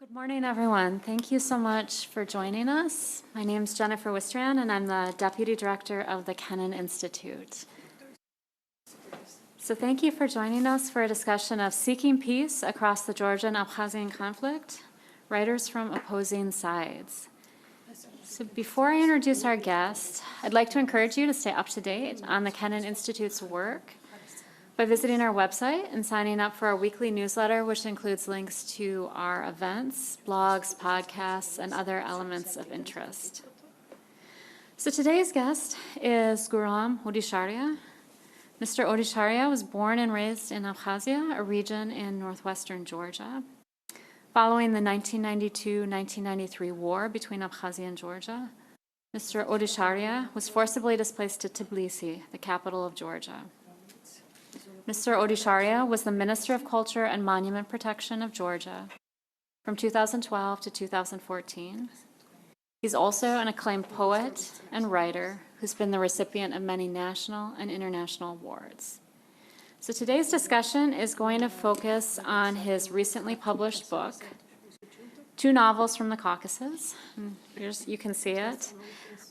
Good morning, everyone. Thank you so much for joining us. My name is Jennifer Wistran, and I'm the Deputy Director of the Kennan Institute. So thank you for joining us for a discussion of seeking peace across the Georgian-Abkhazian conflict, writers from opposing sides. So before I introduce our guest, I'd like to encourage you to stay up to date on the Kennan Institute's work by visiting our website and signing up for our weekly newsletter, which includes links to our events, blogs, podcasts, and other elements of interest. So today's guest is Guram Odisharia. Mr. Odisharia was born and raised in Abkhazia, a region in northwestern Georgia. Following the 1992-1993 war between Abkhazia and Georgia, Mr. Odisharia was forcibly displaced to Tbilisi, the capital of Georgia. Mr. Odisharia was the Minister of Culture and Monument Protection of Georgia from 2012 to 2014. He's also an acclaimed poet and writer who's been the recipient of many national and international awards. So today's discussion is going to focus on his recently published book, two novels from the Caucasus. You can see it.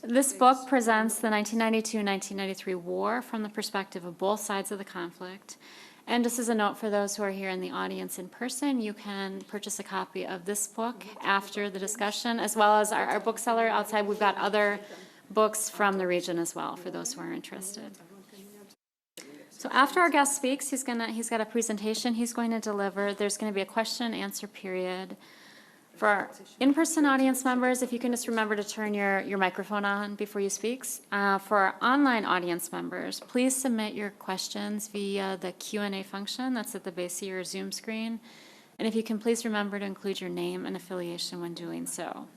This book presents the 1992-1993 war from the perspective of both sides of the conflict. And just as a note for those who are here in the audience in person, you can purchase a copy of this book after the discussion, as well as our bookseller outside. We've got other books from the region as well for those who are interested. So after our guest speaks, he's got a presentation he's going to deliver. There's going to be a question and answer period. For our in-person audience members, if you can just remember to turn your microphone on before you speak. For our online audience members, please submit your questions via the Q&A function that's at the base of your Zoom screen. And if you can please remember to include your name and affiliation when doing so.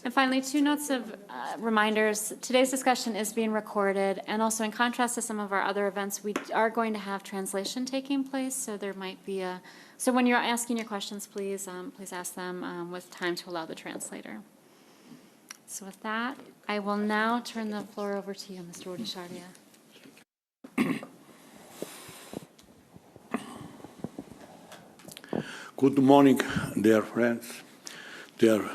And finally, two notes of reminders. Today's discussion is being recorded, and also in contrast to some of our other events, we are going to have translation taking place, so there might be a... So when you're asking your questions, please ask them with time to allow the translator. So with that, I will now turn the floor over to you, Mr. Odisharia. Good morning, dear friends, dear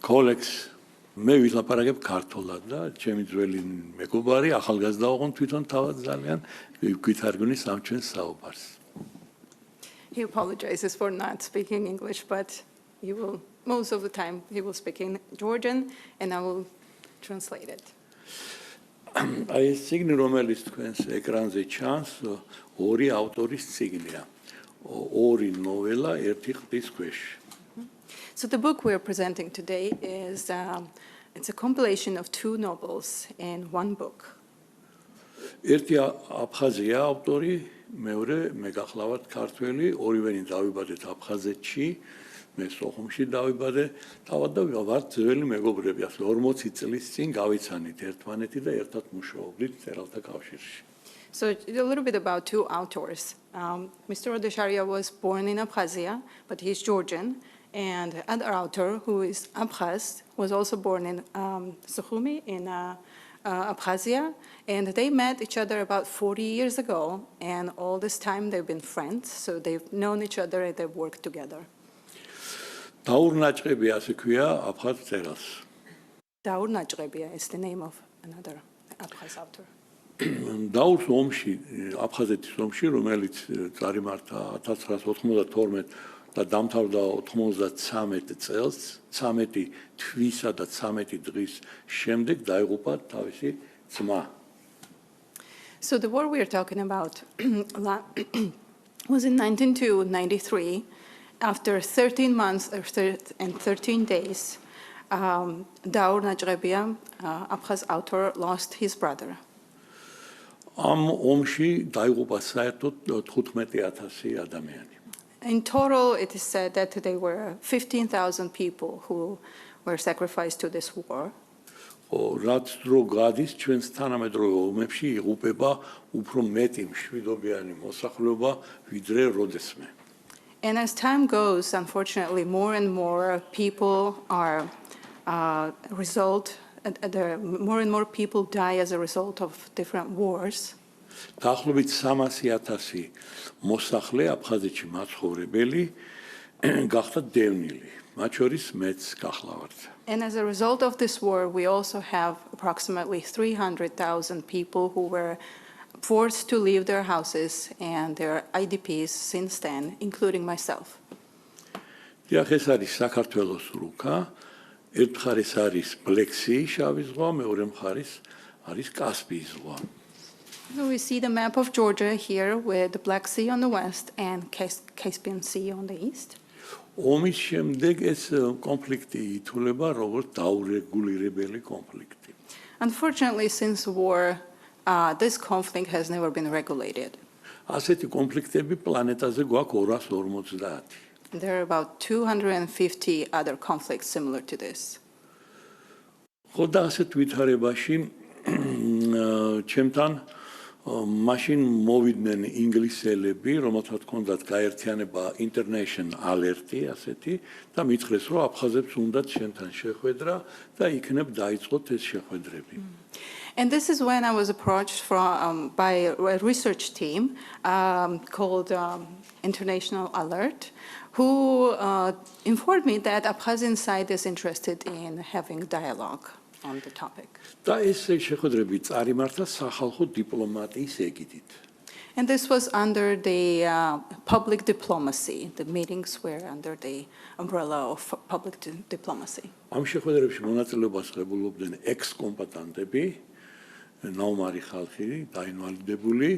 colleagues. მე ვილაპარაკებ ქართულად და ჩემი ძველი მეგობარი ახალგაზრდა ოღონდ თვითონ თავად ძალიან გვითარგმნის ამ ჩვენს საუბარს. He apologizes for not speaking English, but most of the time he will speak in Georgian, and I will translate it. აი ეს წიგნი, რომელიც თქვენს ეკრანზე čans, ორი ავტორის წიგნია. ორი ნოველა ერთი ყდის ქვეშ. So the book we are presenting today is it's a compilation of two novels in one book. ერთი აფხაზია ავტორი, მეორე მე გახლავართ ქართველი, ორივენი დავიბადეთ აფხაზეთში, მე სოხუმში დავიბადე, თავად და ვართ ძველი მეგობრები, ასე 40 წლის წინ გავიცანით ერთმანეთი და ერთად მუშაობდით წერალთა კავშირში. So a little bit about two authors. Mr. Odisharia was born in Abkhazia, but he's Georgian. And the other author, who is Abkhaz, was also born in Sukhumi in Abkhazia. And they met each other about 40 years ago. And all this time they've been friends. So they've known each other and they've worked together. Daur Najrebia ასე ქვია აფხაზ წერას. Daur Najrebia is the name of another Abkhaz author. Daurs ომში, აფხაზეთის ომში, რომელიც წარიმართა 1992 და დამთავრდა 93 წელს, 13 თვისა და 13 დღის შემდეგ დაიღუპა თავისი ძმა. So the war we are talking about was in 1992-93. After 13 months and 13 days, Daur Najrebia, Abkhaz author, lost his brother. Am ომში დაიღუპა საერთოდ 15,000 ადამიანი. In total, it is said that there were 15,000 people who were sacrificed to this war. რაც დრო გადის ჩვენს თანამედროვე ომებში იღუპება უფრო მეტი მშვიდობიანი მოსახლეობა ვიდრე როდესმე. And as time goes, unfortunately, more and more people are more and more people die as a result of different wars. დაახლოებით 300,000 მოსახლე აფხაზეთში მაცხოვრებელი გახდა დევნილი. მათ შორის მეც გახლავართ. And as a result of this war, we also have approximately 300,000 people who were forced to leave their houses and their IDPs since then, including myself. დიახ, ეს არის საქართველოს რუკა. ერთ მხარეს არის ბლექსიის შავი ზღვა, მეორე მხარეს არის კასპიის ზღვა. So we see the map of Georgia here with the Black Sea on the west and Caspian Sea on the east. ომის შემდეგ ეს კონფლიქტი ითვლება როგორც დაურეგულირებელი კონფლიქტი. Unfortunately, since war, this conflict has never been regulated. ასეთი კონფლიქტები პლანეტაზე გვაქვს 250. There are about 250 other conflicts similar to this. ხო და ასეთ ვითარებაში ჩემთან მაშინ მოვიდნენ ინგლისელები, რომელთაც ჰქონდათ გაერთიანება International Alert-ი ასეთი და მითხრეს, რომ აფხაზებს უნდათ შენთან შეხვედრა და იქნებ დაიწყოთ ეს შეხვედრები. And this is when I was approached by a research team called International Alert, who informed me that Abkhazian side is interested in having dialogue on the topic. და ეს შეხვედრები წარიმართა სახალხო დიპლომატიის ეგიდით. And this was under the public diplomacy. The meetings were under the umbrella of public diplomacy. ამ შეხვედრებში მონაწილეობას ღებულობდნენ ექს-კომბატანტები, ნაომარი ხალხი, დაინვალიდებული,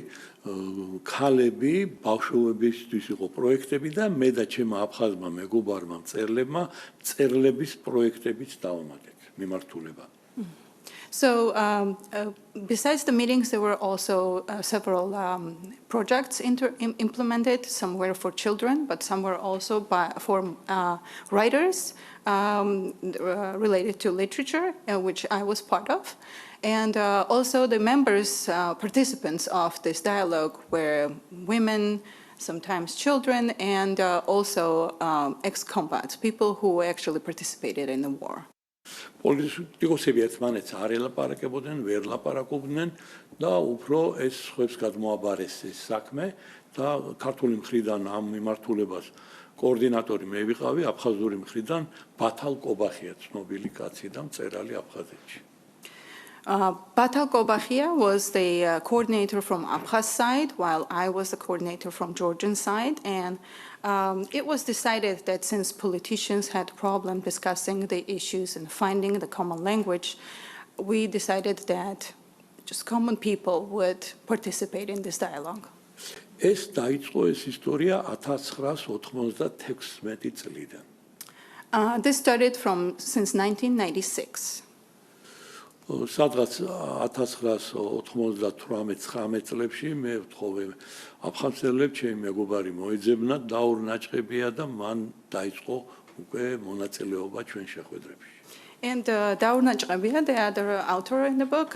ქალები, ბავშვებისთვის იყო პროექტები და მე და ჩემმა აფხაზმა მეგობარმა მწერლებმა მწერლების პროექტებიც დავამატეთ მიმართულება. So besides the meetings, there were also several projects implemented. Some were for children, but some were also for writers related to literature, which I was part of. And also the members, participants of this dialogue were women, sometimes children, and also ex-combats, people who actually participated in the war. პოლიტიკოსები ერთმანეთს არ ელაპარაკებოდნენ, ვერ ლაპარაკობდნენ და უფრო ეს სხვებს გადმოაბარეს ეს საქმე და ქართული მხრიდან ამ მიმართულებას კოორდინატორი მე ვიყავი, აფხაზური მხრიდან ბათალ კობახია ცნობილი კაცი და მწერალი აფხაზეთში. Batal Kobachia was the coordinator from Abkhaz side, while I was the coordinator from Georgian side. And it was decided that since politicians had problem discussing the issues and finding the common language, we decided that just common people would participate in this dialogue. ეს დაიწყო ეს ისტორია 1996 წლიდან. This started since 1996. სადღაც 1998-19 წლებში მე ვთხოვე აფხაზელებს ჩემი მეგობარი მოეძებნა დაურნაჭყებია და მან დაიწყო უკვე მონაწილეობა ჩვენ შეხვედრებში. And Daur Najqabia, the other author in the book,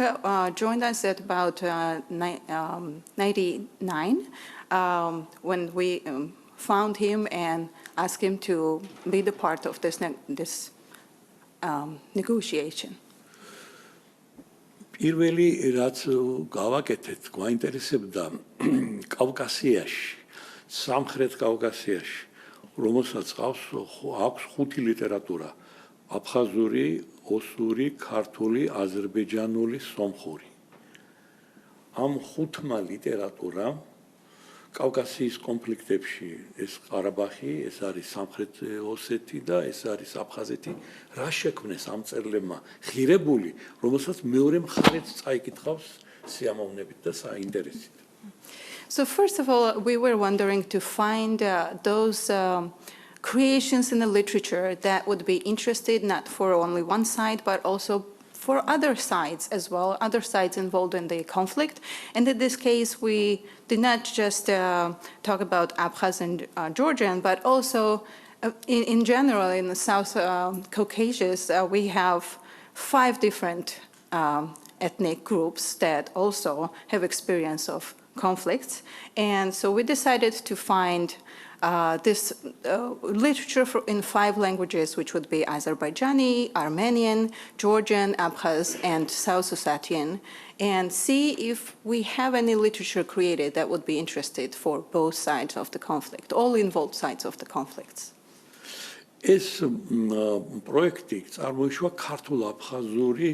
joined us at about 99 when we found him and asked him to be the part of this negotiation. პირველი რაც გავაკეთეთ, გვაინტერესებდა კავკასიაში, სამხრეთ კავკასიაში, რომელსაც აქვს 5 ლიტერატურა: აფხაზური, ოსური, ქართული, აზერბაიჯანული, სომხური. ამ 5 ლიტერატურამ კავკასიის კონფლიქტებში ეს ყარაბაღი, ეს არის სამხრეთ ოსეთი და ეს არის აფხაზეთი, რა შექმნეს ამ წერლებმა ღირებული, რომელსაც მეორე მხარეც წაიკითხავს სიამოვნებით და საინტერესით. So first of all, we were wondering to find those creations in the literature that would be interested not for only one side, but also for other sides as well, other sides involved in the conflict. And in this case, we did not just talk about Abkhaz and Georgian, but also in general in the South Caucasus, we have 5 different ethnic groups that also have experience of conflicts. And so we decided to find this literature in 5 languages, which would be Azerbaijani, Armenian, Georgian, Abkhaz, and South Ossetian, and see if we have any literature created that would be interested for both sides of the conflict, all involved sides of the conflicts. ეს პროექტი წარმოიშვა ქართულ-აფხაზური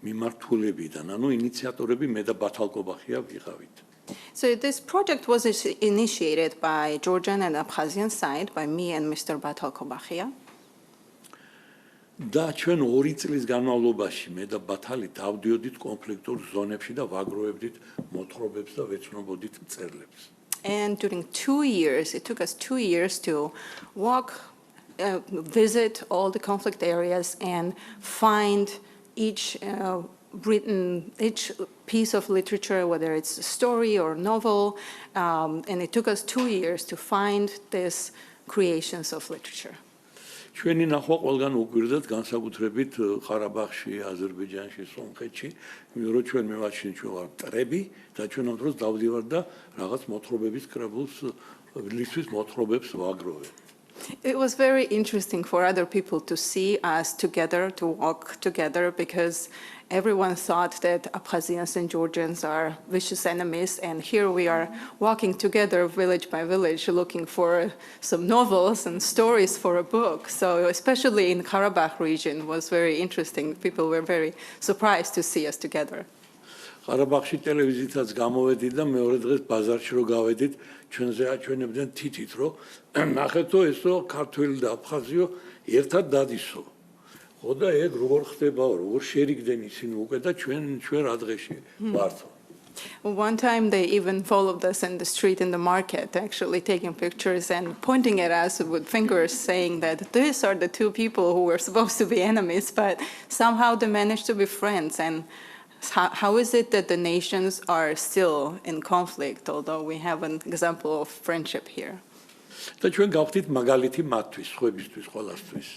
მიმართულებიდან, ანუ ინიციატორები მე და ბათალკობახია ვიყავით. So this project was initiated by Georgian and Abkhazian side, by me and Mr. Batal Kobakhia. და ჩვენ 2 წლის განმავლობაში მე და ბათალი დავდიოდით კონფლიქტურ ზონებში და ვაგროვებდით მოთხრობებს და ვეცნობოდით მწერლებს. And during 2 years, it took us 2 years to walk, visit all the conflict areas and find each each piece of literature, whether it's a story or novel, and it took us 2 years to find these creations of literature. ჩვენი ნახვა ყველგან უგვირდათ განსაკუთრებით ყარაბაღში, აზერბაიჯანში, სომხეთში, იმიტომ რომ ჩვენ მევაჩინე ჩვენ ვარ მტრები და ჩვენ ამ დროს დავდივარ და რაღაც მოთხრობების კრებულს ლისტვის მოთხრობებს ვაგროვებ. It was very interesting for other people to see us together, to walk together, because everyone thought that Abkhazians and Georgians are vicious enemies, and here we are walking together village by village looking for some novels and stories for a book. So especially in Karabakh region was very interesting. People were very surprised to see us together. ყარაბაღში ტელევიზიითაც გამოვედით და მეორე დღეს ბაზარში რო გავედით, ჩვენზე აჩვენებდნენ თითით, რომ ნახეთო ესო ქართველი და აფხაზიო ერთად დადისო. ხო და ეგ როგორ ხდებაო, როგორ შერიგდნენ ისინი უკვე და ჩვენ რა დღეში ვართო. One time they even followed us in the street in the market, actually taking pictures and pointing at us with fingers saying that these are the two people who were supposed to be enemies, but somehow they managed to be friends. And how is it that the nations are still in conflict, although we have an example of friendship here? და ჩვენ გავხდით მაგალითი მათთვის, სხვებისთვის, ყველასთვის.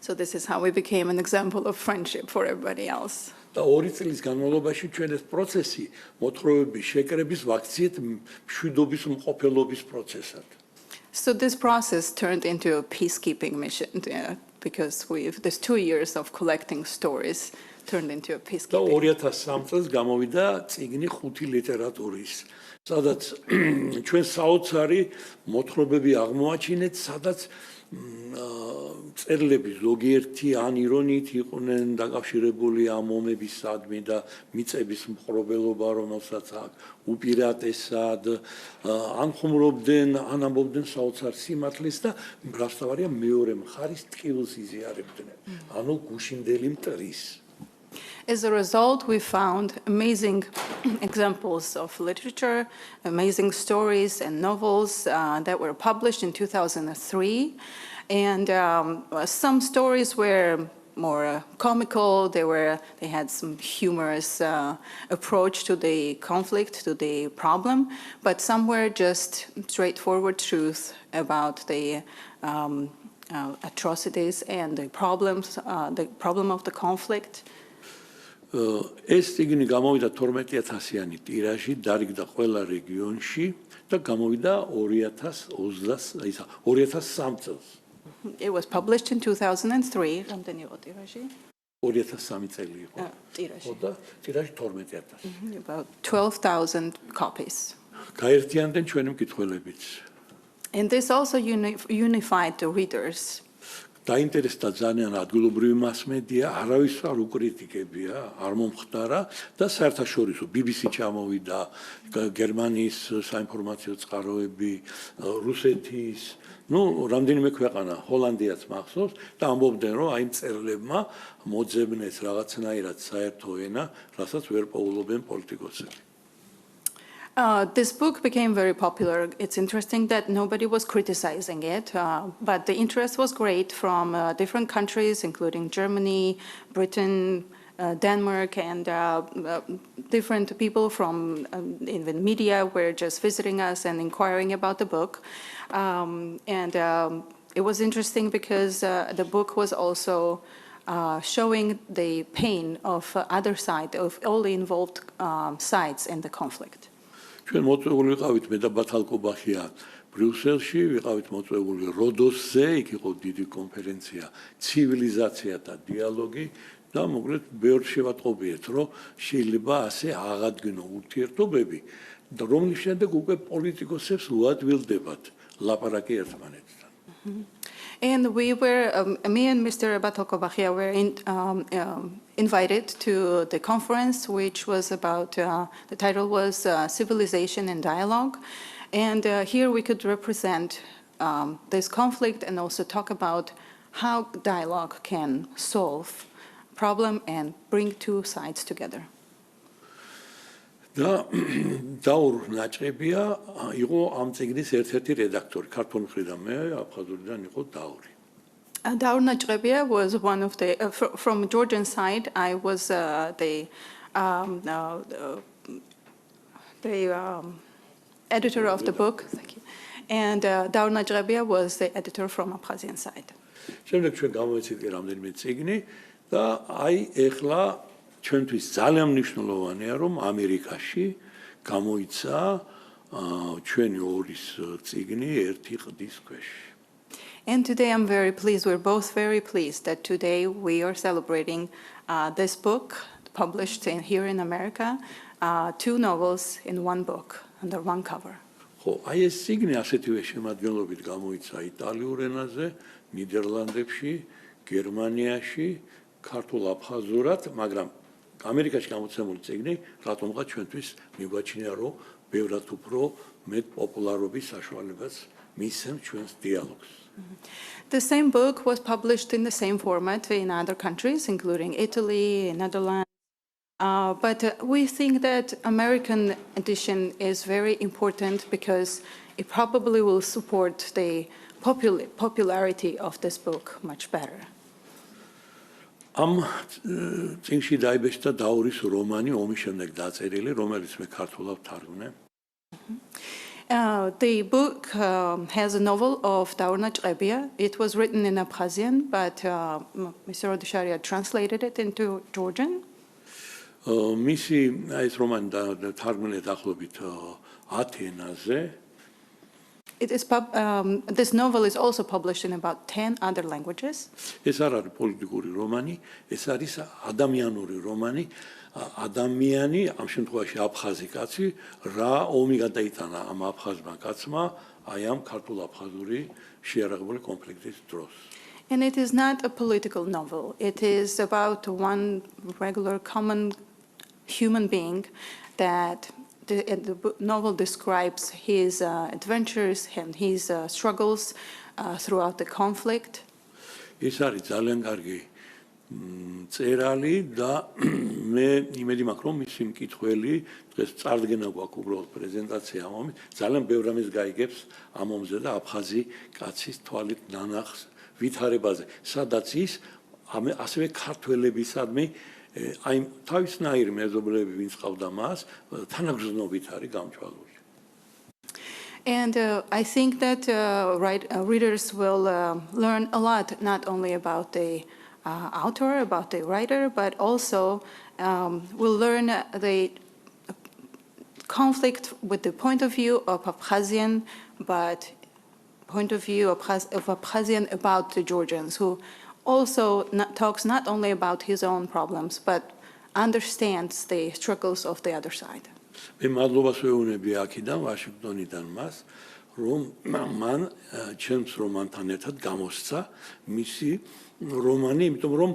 So this is how we became an example of friendship for everybody else. და 2 წლის განმავლობაში ჩვენ ეს პროცესი მოთხრობების შეკრების ვაქციეთ მშვიდობის მყოფელობის პროცესად. So this process turned into a peacekeeping mission because these 2 years of collecting stories turned into a და peacekeeping. 2003 წელს გამოვიდა წიგნი 5 ლიტერატურის, სადაც ჩვენ საოცარი მოთხრობები აღმოაჩინეთ, სადაც წერლები ზოგიერთი ან ირონიით იყვნენ დაკავშირებული ამ ომებისადმი და მიწების მხრობელობა, რომელსაც აქვს უპირატესად, ან ხუმრობდნენ, ან ამბობდნენ საოცარ სიმართლეს და მრავალსავარია მეორე მხარის ტკივილს იზიარებდნენ, ანუ გუშინდელი მტრის. As a result, we found amazing examples of literature, amazing stories and novels that were published in 2003. And some stories were more comical, they had some humorous approach to the conflict, to the problem, but some were just straightforward truth about the atrocities and the problem of the conflict. ეს წიგნი გამოვიდა 12000-იანი ტირაჟი, დარიგდა ყველა რეგიონში და გამოვიდა 2003 წელს. It was published in 2003. რამდენი იყო ტირაჟი? 2003 წელი იყო. ტირაჟი. და ტირაჟი 12000. About 12,000 copies. გაერთიანდნენ ჩვენი მკითხველებიც. And this also unified the readers. დაინტერესდა ძალიან ადგილობრივი მასმედია, არავის არ უკრიტიკებია, არ მომხდარა და საერთაშორისო BBC ჩამოვიდა, გერმანიის საინფორმაციო წყაროები, რუსეთის, რამდენიმე ქვეყანა, ჰოლანდიაც მახსოვს და ამბობდნენ, რომ აი მწერლებმა მოძებნეს რაღაცნაირად საერთო ენა, რასაც ვერ პოულობენ პოლიტიკოსები. This book became very popular. It's interesting that nobody was criticizing it, but the interest was great from different countries, including Germany, Britain, Denmark, and different people from even media were just visiting us and inquiring about the book. It was interesting because the book was also showing the pain of other side, of all the involved sides in the conflict. ჩვენ მოწვეული ვიყავით მე და ბათალკობახია ბრიუსელში, ვიყავით მოწვეული როდოსზე, იქ იყო დიდი კონფერენცია ცივილიზაცია და დიალოგი და მოკლედ ბევრ შევატყობიეთ, რომ შეიძლება ასე აღადგინო ურთიერთობები და რომლის შემდეგ უკვე პოლიტიკოსებს უადვილდებათ ლაპარაკი ერთმანეთთან. And we were, me and Mr. Batokobachia were invited to the conference, which was about, the title was Civilization and Dialogue. And here we could represent this conflict and also talk about how dialogue can solve problem and bring two sides together. და დაურ ნაჭყებია იყო ამ წიგნის ერთ-ერთი რედაქტორი ქართული მხრიდან მე აფხაზურიდან იყო დაური. Daur Najrebia was one of the, from Georgian side, I was the editor of the book. Thank you. And Daur Najrebia was the editor from Abkhazian side. შემდეგ ჩვენ გამოვიცით რამდენიმე წიგნი და აი ეხლა ჩვენთვის ძალიან მნიშვნელოვანია რომ ამერიკაში გამოიცა ჩვენი ორის წიგნი ერთი ყდის ქვეშ. And today I'm very pleased, we're both very pleased that today we are celebrating this book published here in America, two novels in one book, under one cover. ხო, აი ეს წიგნი ასეთივე შემადგენლობით გამოიცა იტალიურ ენაზე, ნიდერლანდებში, გერმანიაში, ქართულ აფხაზურად, მაგრამ ამერიკაში გამოცემული წიგნი რატომღა ჩვენთვის მიგვაჩნია რომ ბევრად უფრო მეტ პოპულარობის საშუალებას მისცემს ჩვენს დიალოგს. The same book was published in the same format in other countries, including Italy, Netherlands. But we think that American edition is very important because it probably will support the popularity of this book much better. ამ წიგნში დაიბეჭდა დაურის რომანი ომის შემდეგ დაწერილი, რომელიც მე ქართულად ვთარგმნე. The book has a novel of Daur Najrebia. It was written in Abkhazian, but Mr. Odesharia translated it into Georgian. მისი ეს რომანი თარგმნია დაახლოებით 10 ენაზე. This novel is also published in about 10 other languages. ეს არ არის პოლიტიკური რომანი, ეს არის ადამიანური რომანი. ადამიანი, ამ შემთხვევაში აფხაზი კაცი, რა ომი გადაიტანა ამ აფხაზმა კაცმა, აი ამ ქართულ-აფხაზური შეიარაღებული კონფლიქტის დროს. And it is not a political novel. It is about one regular common human being that the novel describes his adventures and his struggles throughout the conflict. ეს არის ძალიან კარგი წერალი და მე იმედი მაქვს რომ მისი მკითხველი დღეს წარდგენა გვაქვს უბრალოდ პრეზენტაცია ამ ომის ძალიან ბევრ რამეს გაიგებს ამ ომზე და აფხაზი კაცის თვალით ნანახს ვითარებაზე სადაც ის ასევე ქართველებისადმი აი თავისნაირი მეზობლები ვინც ყავდა მას თანაგრძნობით არის გამჭვალული. And I think that readers will learn a lot, not only about the author, about the writer, but also will learn the conflict with the point of view of Abkhazian, but point of view of Abkhazian about the Georgians, who also talks not only about his own problems, but understands the struggles of the other side. მე მადლობას ვეუბნები აქედან ვაშინგტონიდან მას რომ მან ჩემს რომანთან ერთად გამოსცა მისი რომანი იმიტომ რომ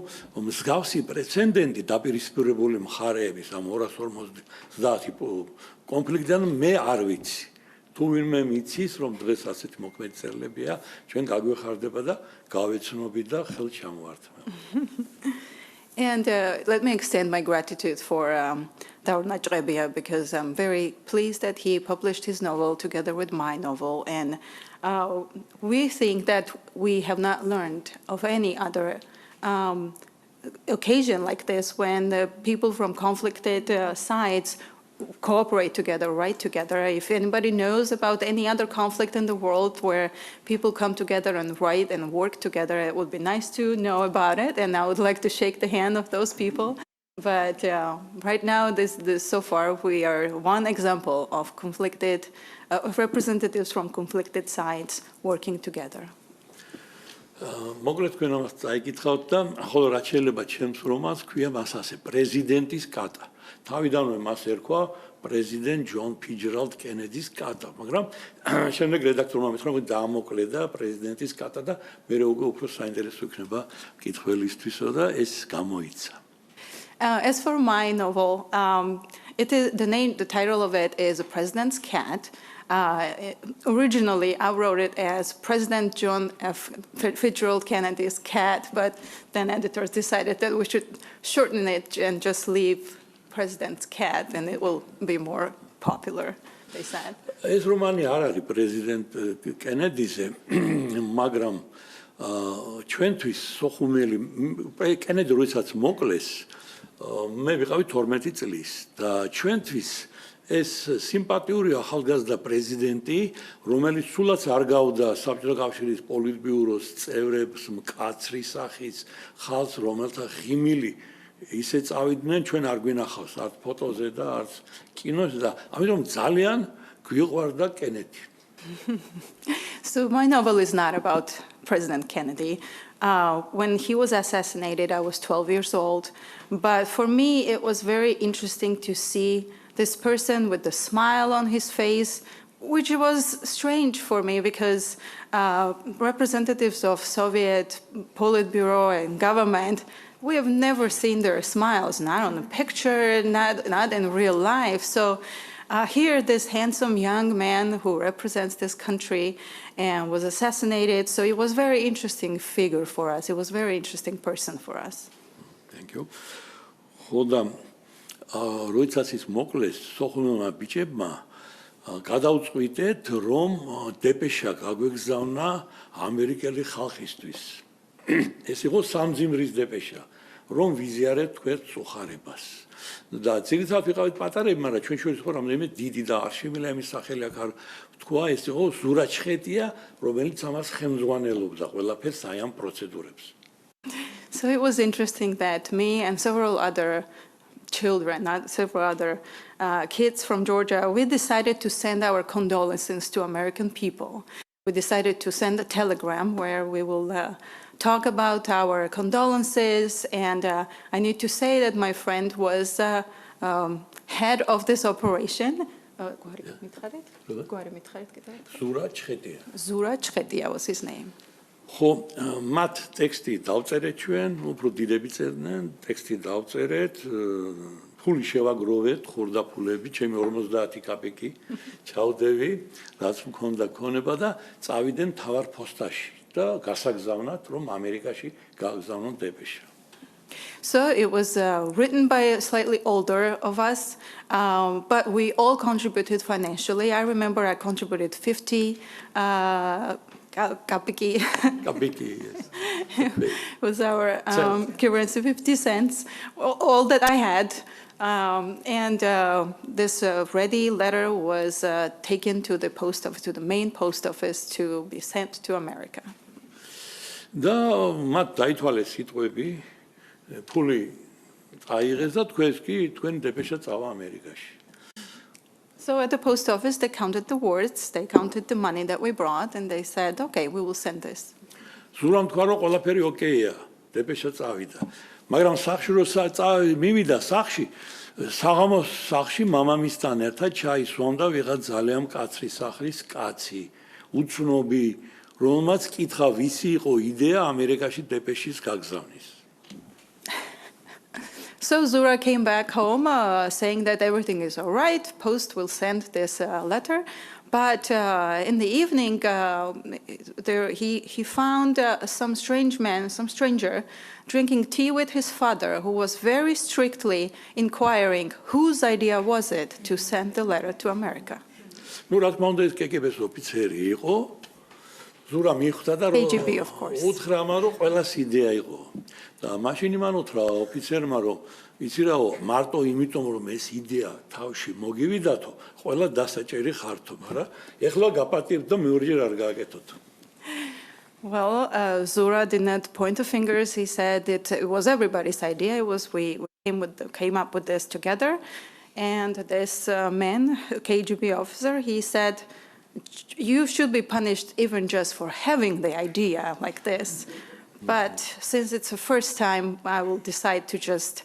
მსგავსი პრეცედენტი დაპირისპირებული მხარეების ამ 250 კონფლიქტიდან მე არ ვიცი თუ ვინმე მიცის რომ დღეს ასეთი მოქმედი წერლებია ჩვენ გაგვეხარდება და გავეცნობით და ხელს ჩამოვართმევთ. And let me extend my gratitude for Daur Najrebia because I'm very pleased that he published his novel together with my novel. And we think that we have not learned of any other occasion like this when the people from conflicted sides cooperate together, write together. If anybody knows about any other conflict in the world where people come together and write and work together, it would be nice to know about it. And I would like to shake the hand of those people. But right now, so far, we are one example of conflicted representatives from conflicted sides working together. მოგლეთ თქვენ ამას წაიკითხავთ და ხოლო რაც შეიძლება ჩემს რომანს ქვია მას ასე პრეზიდენტის კატა. თავიდანვე მას ერქვა პრეზიდენტ ჯონ ფიჯერალდ კენედის კატა, მაგრამ შემდეგ რედაქტორმა მითხრა, რომ დაამოკლე და პრეზიდენტის კატა და მე უკვე უფრო საინტერესო იქნება მკითხველისთვისო და ეს გამოიცა. As for my novel, the title of it is The President's Cat. Originally, I wrote it as President John F. Fitzgerald Kennedy's cat, but then editors decided that we should shorten it and just leave President's Cat, and it will be more popular, they said. ეს რომანი არ არის პრეზიდენტ კენედიზე, მაგრამ ჩვენთვის სოხუმელი კენედი როდესაც მოკლეს, მე ვიყავი 12 წლის და ჩვენთვის ეს სიმპათიური ახალგაზრდა პრეზიდენტი, რომელიც სულაც არ გავდა საბჭოთა კავშირის პოლიტბიუროს წევრებს, მკაცრი სახის ხალხს, რომელთა ღიმილი ისე წავიდნენ, ჩვენ არ გვინახავს არც ფოტოზე და არც კინოზე და ამიტომ ძალიან გვიყვარდა კენედი. So my novel is not about President Kennedy. When he was assassinated, I was 12 years old. But for me, it was very interesting to see this person with the smile on his face, which was strange for me because representatives of Soviet Politburo and government, we have never seen their smiles, not on a picture, not in real life. So here, this handsome young man who represents this country and was assassinated. So it was a very interesting figure for us. It was a very interesting person for us. Thank you. ხოდა როდესაც ის მოკლეს სოხუმელმა ბიჭებმა გადაუწყვიტეთ რომ დეპეშა გაგვეგზავნა ამერიკელი ხალხისთვის. ეს იყო სამძიმრის დეპეშა, რომ ვიზიარებთ თქვენ წუხარებას. და ძირითადად ვიყავით პატარები, მაგრამ ჩვენ შორის იყო რამდენიმე დიდი და არ შემიძლია იმის სახელი აქ არ თქვა, ეს იყო ზურა ჩხეტია, რომელიც ამას ხელმძღვანელობდა ყველაფერს აი ამ პროცედურებს. So it was interesting that me and several other children, several other kids from Georgia, we decided to send our condolences to American people. We decided to send a telegram where we will talk about our condolences, and I need to say that my friend was head of this operation. ზურა ჩხეტია. Zura Chkhetia was his name. ხო, მათ ტექსტი დავწერეთ ჩვენ, უფრო დიდები წერდნენ, ტექსტი დავწერეთ, ფული შევაგროვეთ, ხურდაფულები, ჩემი 50 კაპიკი ჩავდევი, რაც მქონდა ქონება და წავიდნენ მთავარ ფოსტაში და გასაგზავნათ, რომ ამერიკაში გაგზავნონ დეპეშა. So it was written by a slightly older of us, but we all contributed financially. I remember I contributed 50 kapiki. კაპიკი, yes. Was our currency, 50 cents, all that I had. And this ready letter was taken to the post office, to the main post office to be sent to America. და მათ დაითვალეს სიტყვები, ფული აიღეს და თქვენს კი თქვენ დეპეშა წავა ამერიკაში. So at the post office, they counted the words, they counted the money that we brought, and they said, okay, we will send this. ზურამ თქვა რომ ყველაფერი ოკეია, დეპეშა წავიდა. მაგრამ სახში რო მივიდა სახში, საღამოს სახში მამამისთან ერთად ჩაისვამდა ვიღაც ძალიან მკაცრი სახლის კაცი, უცნობი, რომელმაც კითხა ვისი იყო იდეა ამერიკაში დეპეშის გაგზავნის. So Zura came back home saying that everything is all right, post will send this letter. But in the evening, he found some strange man, some stranger, drinking tea with his father, who was very strictly inquiring whose idea was it to send the letter to America. ნუ რა თქმა უნდა ეს კგბ-ს ოფიცერი იყო. ზურა მიხვდა და KGB, of course. უთხრა მან რომ ყველას იდეა იყო. და მაშინ იმან უთხრა ოფიცერმა რომ იცი რაო, მარტო იმიტომ რომ ეს იდეა თავში მოგივიდათო, ყველა დასაჭერი ხართო, მაგრამ ეხლა გაპატიებ და მეორჯერ არ გააკეთოთ. Well, Zura did not point the fingers. He said it was everybody's idea. It was we came up with this together. And this man, KGB officer, he said, you should be punished even just for having the idea like this. But since it's the first time, I will decide to just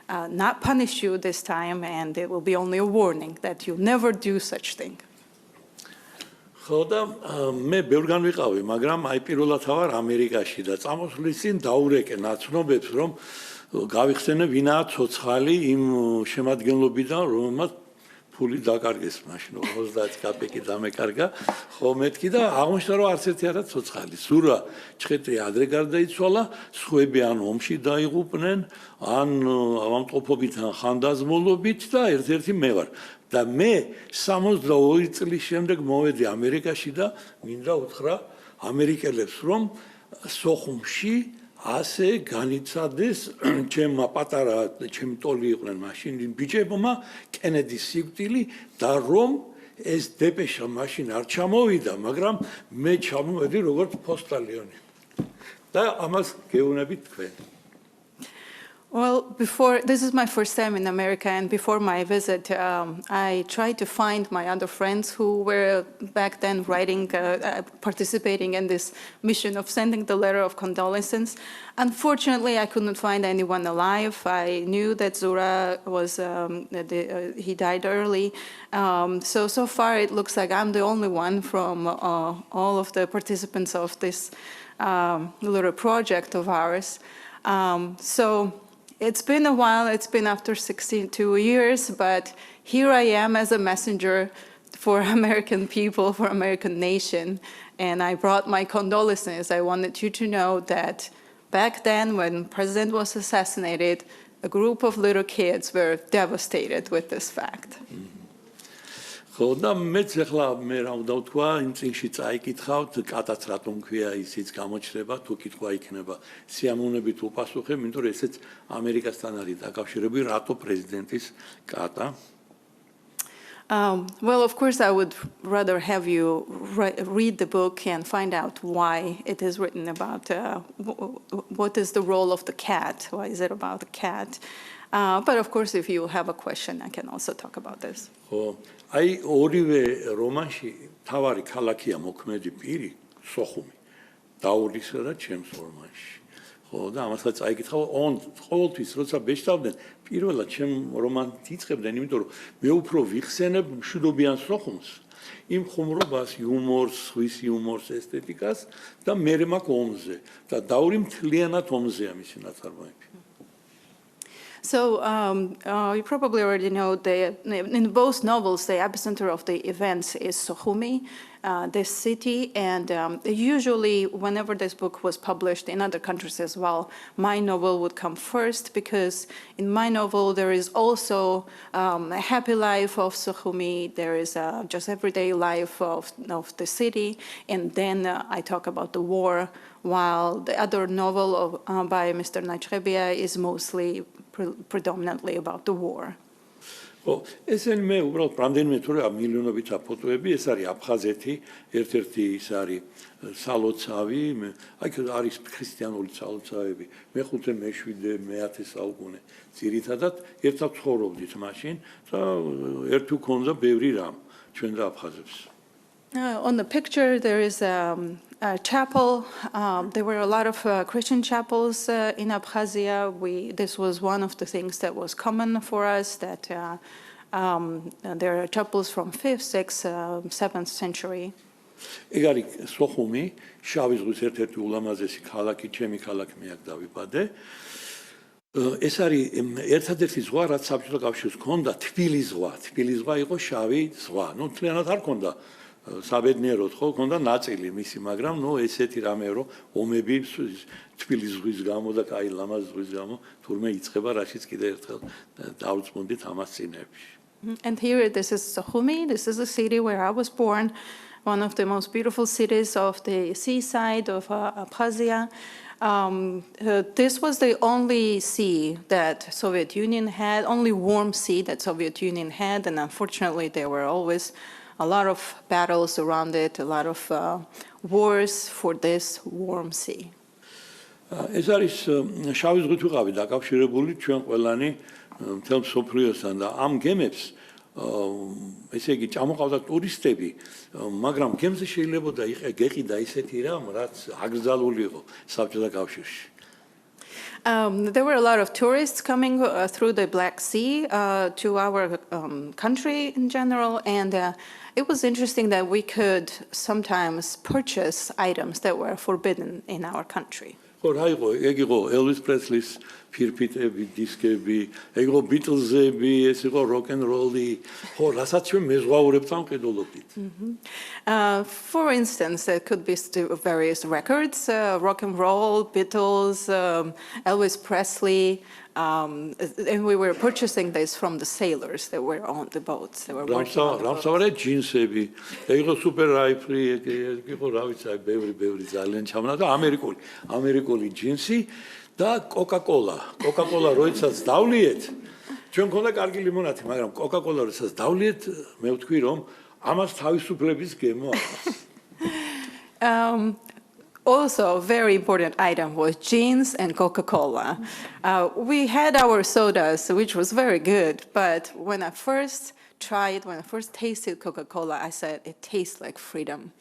not punish you this time, and it will be only a warning that you never do such thing. ხო და მე ბევრგან ვიყავი, მაგრამ აი პირველად ვარ ამერიკაში და წამოსვლის წინ დაურეკე ნაცნობებს, რომ გავიხსენე ვინაა ცოცხალი იმ შემადგენლობიდან, რომელმაც ფული დაკარგეს მაშინ 30 კაპეკი დამეკარგა, ხო მეთქი და აღმოჩნდა რომ არც ერთი არა ცოცხალი. ზურა ჩხეტრი ადრე გარდაიცვალა, სხვები ან ომში დაიღუპნენ, ან ავადმყოფობით ან ხანდაზმულობით და ერთ-ერთი მე ვარ. და მე 62 წლის შემდეგ მოვედი ამერიკაში და მინდა უთხრა ამერიკელებს, რომ სოხუმში ასე განიცადეს ჩემმა პატარა ჩემი ტოლი იყვნენ მაშინ ბიჭებმა კენედის სიკვდილი და რომ ეს დეპეშა მაშინ არ ჩამოვიდა, მაგრამ მე ჩამოვედი როგორც პოსტალიონი. და ამას გეუბნებით თქვენ. Well, this is my first time in America, and before my visit, I tried to find my other friends who were back then participating in this mission of sending the letter of condolences. Unfortunately, I couldn't find anyone alive. I knew that Zura he died early. So far it looks like I'm the only one from all of the participants of this little project of ours. It's been a while, it's been after 62 years, but here I am as a messenger for American people, for American nation, and I brought my condolences. I wanted you to know that back then when President was assassinated, a group of little kids were devastated with this fact. ხო და მეც ახლა მე რა უნდა ვთქვა, იმ წინში წაიკითხავთ, კატაც რატომ ქვია ისიც გამოჩნდება, თუ კითხვა იქნება სიამოვნებით უპასუხებ, იმიტომ რომ ესეც ამერიკასთან არის დაკავშირებული, რატო პრეზიდენტის კატა. Well, of course, I would rather have you read the book and find out why it is written about what is the role of the cat, why is it about the cat. But of course, if you have a question, I can also talk about this. ხო, აი ორივე რომანში თავარი ქალაქია მოქმედი პირი, სოხუმი, დაურისა და ჩემს რომანში. ხო, და ამასაც წაიკითხავ, ყოველთვის როცა ბეჭდავდნენ, პირველად ჩემ რომანს იწყებდნენ, იმიტომ რომ მე უფრო ვიხსენებ მშვიდობიან სოხუმს, იმ ხუმრობას, იუმორს, ხვის იუმორს, ესთეტიკას და მერე მაქვს ომზე და დაური მთლიანად ომზეა მისი ნაწარმოები. So you probably already know in both novels, the epicenter of the events is Sukhumi, this city, and usually whenever this book was published in other countries as well, my novel would come first because in my novel there is also a happy life of Sukhumi, there is just everyday life of the city, and then I talk about the war, while the other novel by Mr. Nachrebia is mostly predominantly about the war. Oh, ესენ მე უბრალოდ რამდენიმე თურე მილიონობით ფოტოები, ეს არის აფხაზეთი, ერთ-ერთი ის არის სალოცავი, აი არის ქრისტიანული სალოცავები, მე-5, მე-7, მე-10 საუკუნე. ძირითადად ერთად ცხოვრობდით მაშინ და ერთ უქონდა ბევრი რამ ჩვენ და აფხაზებს. On the picture, there is a chapel. There were a lot of Christian chapels in Abkhazia. This was one of the things that was common for us, that there are chapels from 5th, 6th, 7th century. ეგ არის სოხუმი, შავი ზღვის ერთ-ერთი ულამაზესი ქალაქი, ჩემი ქალაქი მე აქ დავიბადე. ეს არის ერთადერთი ზღვა, რაც საბჭოთა კავშირს ჰქონდა, თბილი ზღვა. თბილი ზღვა იყო შავი ზღვა. ნუ მთლიანად არ ჰქონდა საბედნიეროდ ხო ქონდა ნაწილი მისი, მაგრამ ნუ ესეთი რამე რომ ომები თბილი ზღვის გამო და კაი ლამაზ ზღვის გამო თურმე იწყება, რაშიც კიდე ერთხელ დავწმუნდით ამას წინებში. And here this is Sukhumi. This is a city where I was born, one of the most beautiful cities of the seaside of Abkhazia. This was the only sea that Soviet Union had, only warm sea that Soviet Union had, and unfortunately there were always a lot of battles around it, a lot of wars for this warm sea. ეს არის შავი ზღვით ვიყავი დაკავშირებული ჩვენ ყველანი მთელ მსოფლიოსთან და ამ გემებს ესე იგი წამოყავდა ტურისტები, მაგრამ გემზე შეიძლებოდა გეყიდა ისეთი რამ, რაც აკრძალული იყო საბჭოთა კავშირში. There were a lot of tourists coming through the Black Sea to our country in general, and it was interesting that we could sometimes purchase items that were forbidden in our country. ხო, რა იყო? ეგ იყო ელვის პრესლის ფირფიტები, დისკები, ეგ იყო ბიტლზები, ეს იყო როკ-ენ-როლი. ხო, რასაც ჩვენ მეზღვაურებთან ყიდულობდით. For instance, there could be various records, rock and roll, Beatles, Elvis Presley, and we were purchasing this from the sailors that were on the boats. They were working on the boats. რამსავარია ჯინსები, ეგ იყო სუპერ რაიფლი, ეგ იყო რა ვიცი, ბევრი ძალიან ჩამონა და ამერიკული ჯინსი და კოკა-კოლა. კოკა-კოლა როდესაც დავლიეთ, ჩვენ მქონდა კარგი ლიმონადი, მაგრამ კოკა-კოლა როდესაც დავლიეთ, მე ვთქვი რომ ამას თავისუფლების გემო აქვს. Also, a very important item was jeans and Coca-Cola. We had our sodas, which was very good, but when I first tasted Coca-Cola, I said, it tastes like freedom.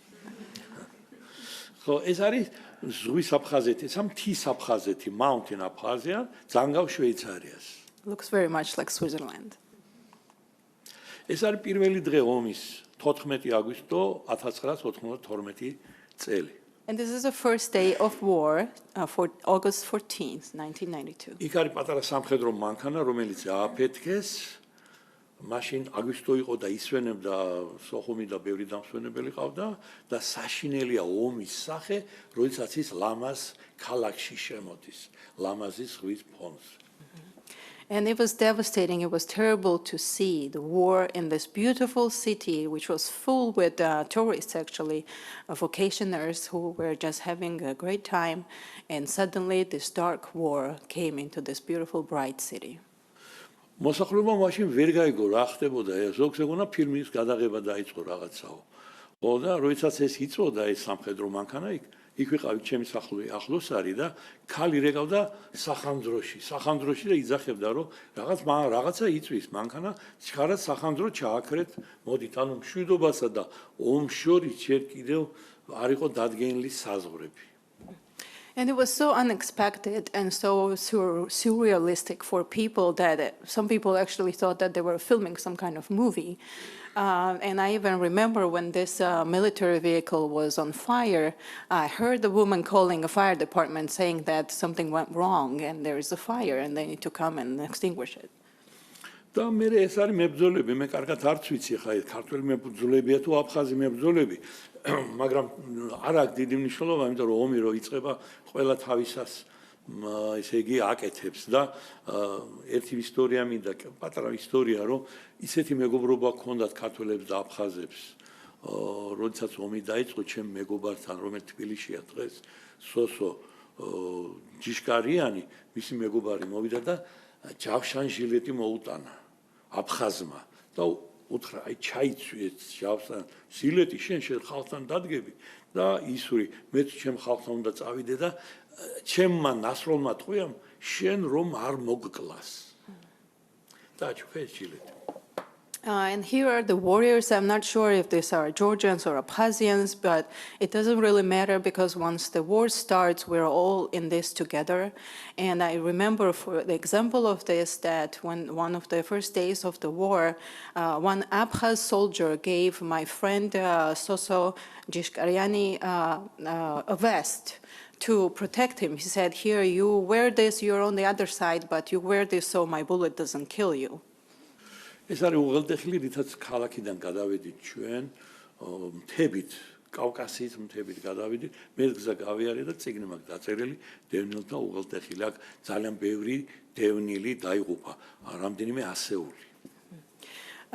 ხო, ეს არის ზღვის აფხაზეთი, ეს მთის აფხაზეთი, Mountain Abkhazia, ძანგავ შვეიცარიას. Looks very much like Switzerland. ეს არის პირველი დღე ომის 14 აგვისტო 1992 წელი. And this is the first day of war for August 14th, 1992. იქ არის პატარა სამხედრო მანქანა, რომელიც ააფეთქეს. მაშინ აგვისტო იყო და ისვენებდა სოხუმი და ბევრი დამსვენებელი ყავდა და საშინელია ომის სახე, როდესაც ის ლამაზ ქალაქში შემოდის, ლამაზის ზღვის ფონზე. And it was devastating. It was terrible to see the war in this beautiful city, which was full with tourists, actually, vacationers who were just having a great time. And suddenly this dark war came into this beautiful, bright city. მოსახლეობა მაშინ ვერ გაიგო რა ხდებოდა, ზოგს ეგონა ფილმის გადაღება დაიწყო რაღაცაო. ხო და როდესაც ეს იწოდა ეს სამხედრო მანქანა იქ ვიყავით ჩემი სახლი ახლოს არის და ქალი რეკავდა სახანძროში და იძახებდა რომ რაღაცა იწვის მანქანა ჩქარად სახანძრო ჩააქრეთ მოდით ანუ მშვიდობასა და ომს შორის ჯერ კიდევ არ იყო დადგენილი საზღვრები. And it was so unexpected and so surrealistic for people that some people actually thought that they were filming some kind of movie. And I even remember when this military vehicle was on fire, I heard the woman calling a fire department saying that something went wrong and there is a fire and they need to come and extinguish it. და მე ეს არის მებრძოლები, მე კარგად არც ვიცი ხა ეს ქართველი მებრძოლებია თუ აფხაზი მებრძოლები, მაგრამ არ აქვს დიდი მნიშვნელობა, იმიტომ რომ ომი რო იწყება, ყველა თავისას ესე იგი აკეთებს და ერთი ისტორია მინდა, პატარა ისტორია, რომ ისეთი მეგობრობა ჰქონდათ ქართველებს და აფხაზებს, როდესაც ომი დაიწყო, ჩემ მეგობართან, რომელიც თბილისშია დღეს, სოსო ჯიშკარიანი, მისი მეგობარი მოვიდა და ჯავშან ჟილეტი მოუტანა აფხაზმა და უთხრა აი ჩაიცვი ეს ჯავშან ჟილეტი შენ ხალხთან დადგები და ისური მეც ჩემ ხალხთან უნდა წავიდე და ჩემმა ნასროლმა თქვია შენ რომ არ მოგკლას და ჩუქე ჟილეტი. And here are the warriors. I'm not sure if these are Georgians or Abkhazians, but it doesn't really matter because once the war starts, we're all in this together. And I remember for the example of this that when one of the first days of the war, one Abkhaz soldier gave my friend Soso Jishkaryani a vest to protect him. He said, here, you wear this, you're on the other side, but you wear this so my bullet doesn't kill you. ეს არის უღელტეხილი, რითაც ქალაქიდან გადავედით ჩვენ, მთებით, კავკასიის მთებით გადავედით, მე გზა გავიარე და წიგნი მაქვს დაწერილი დევნილთა უღელტეხილი, აქ ძალიან ბევრი დევნილი დაიღუპა, რამდენიმე ასეული.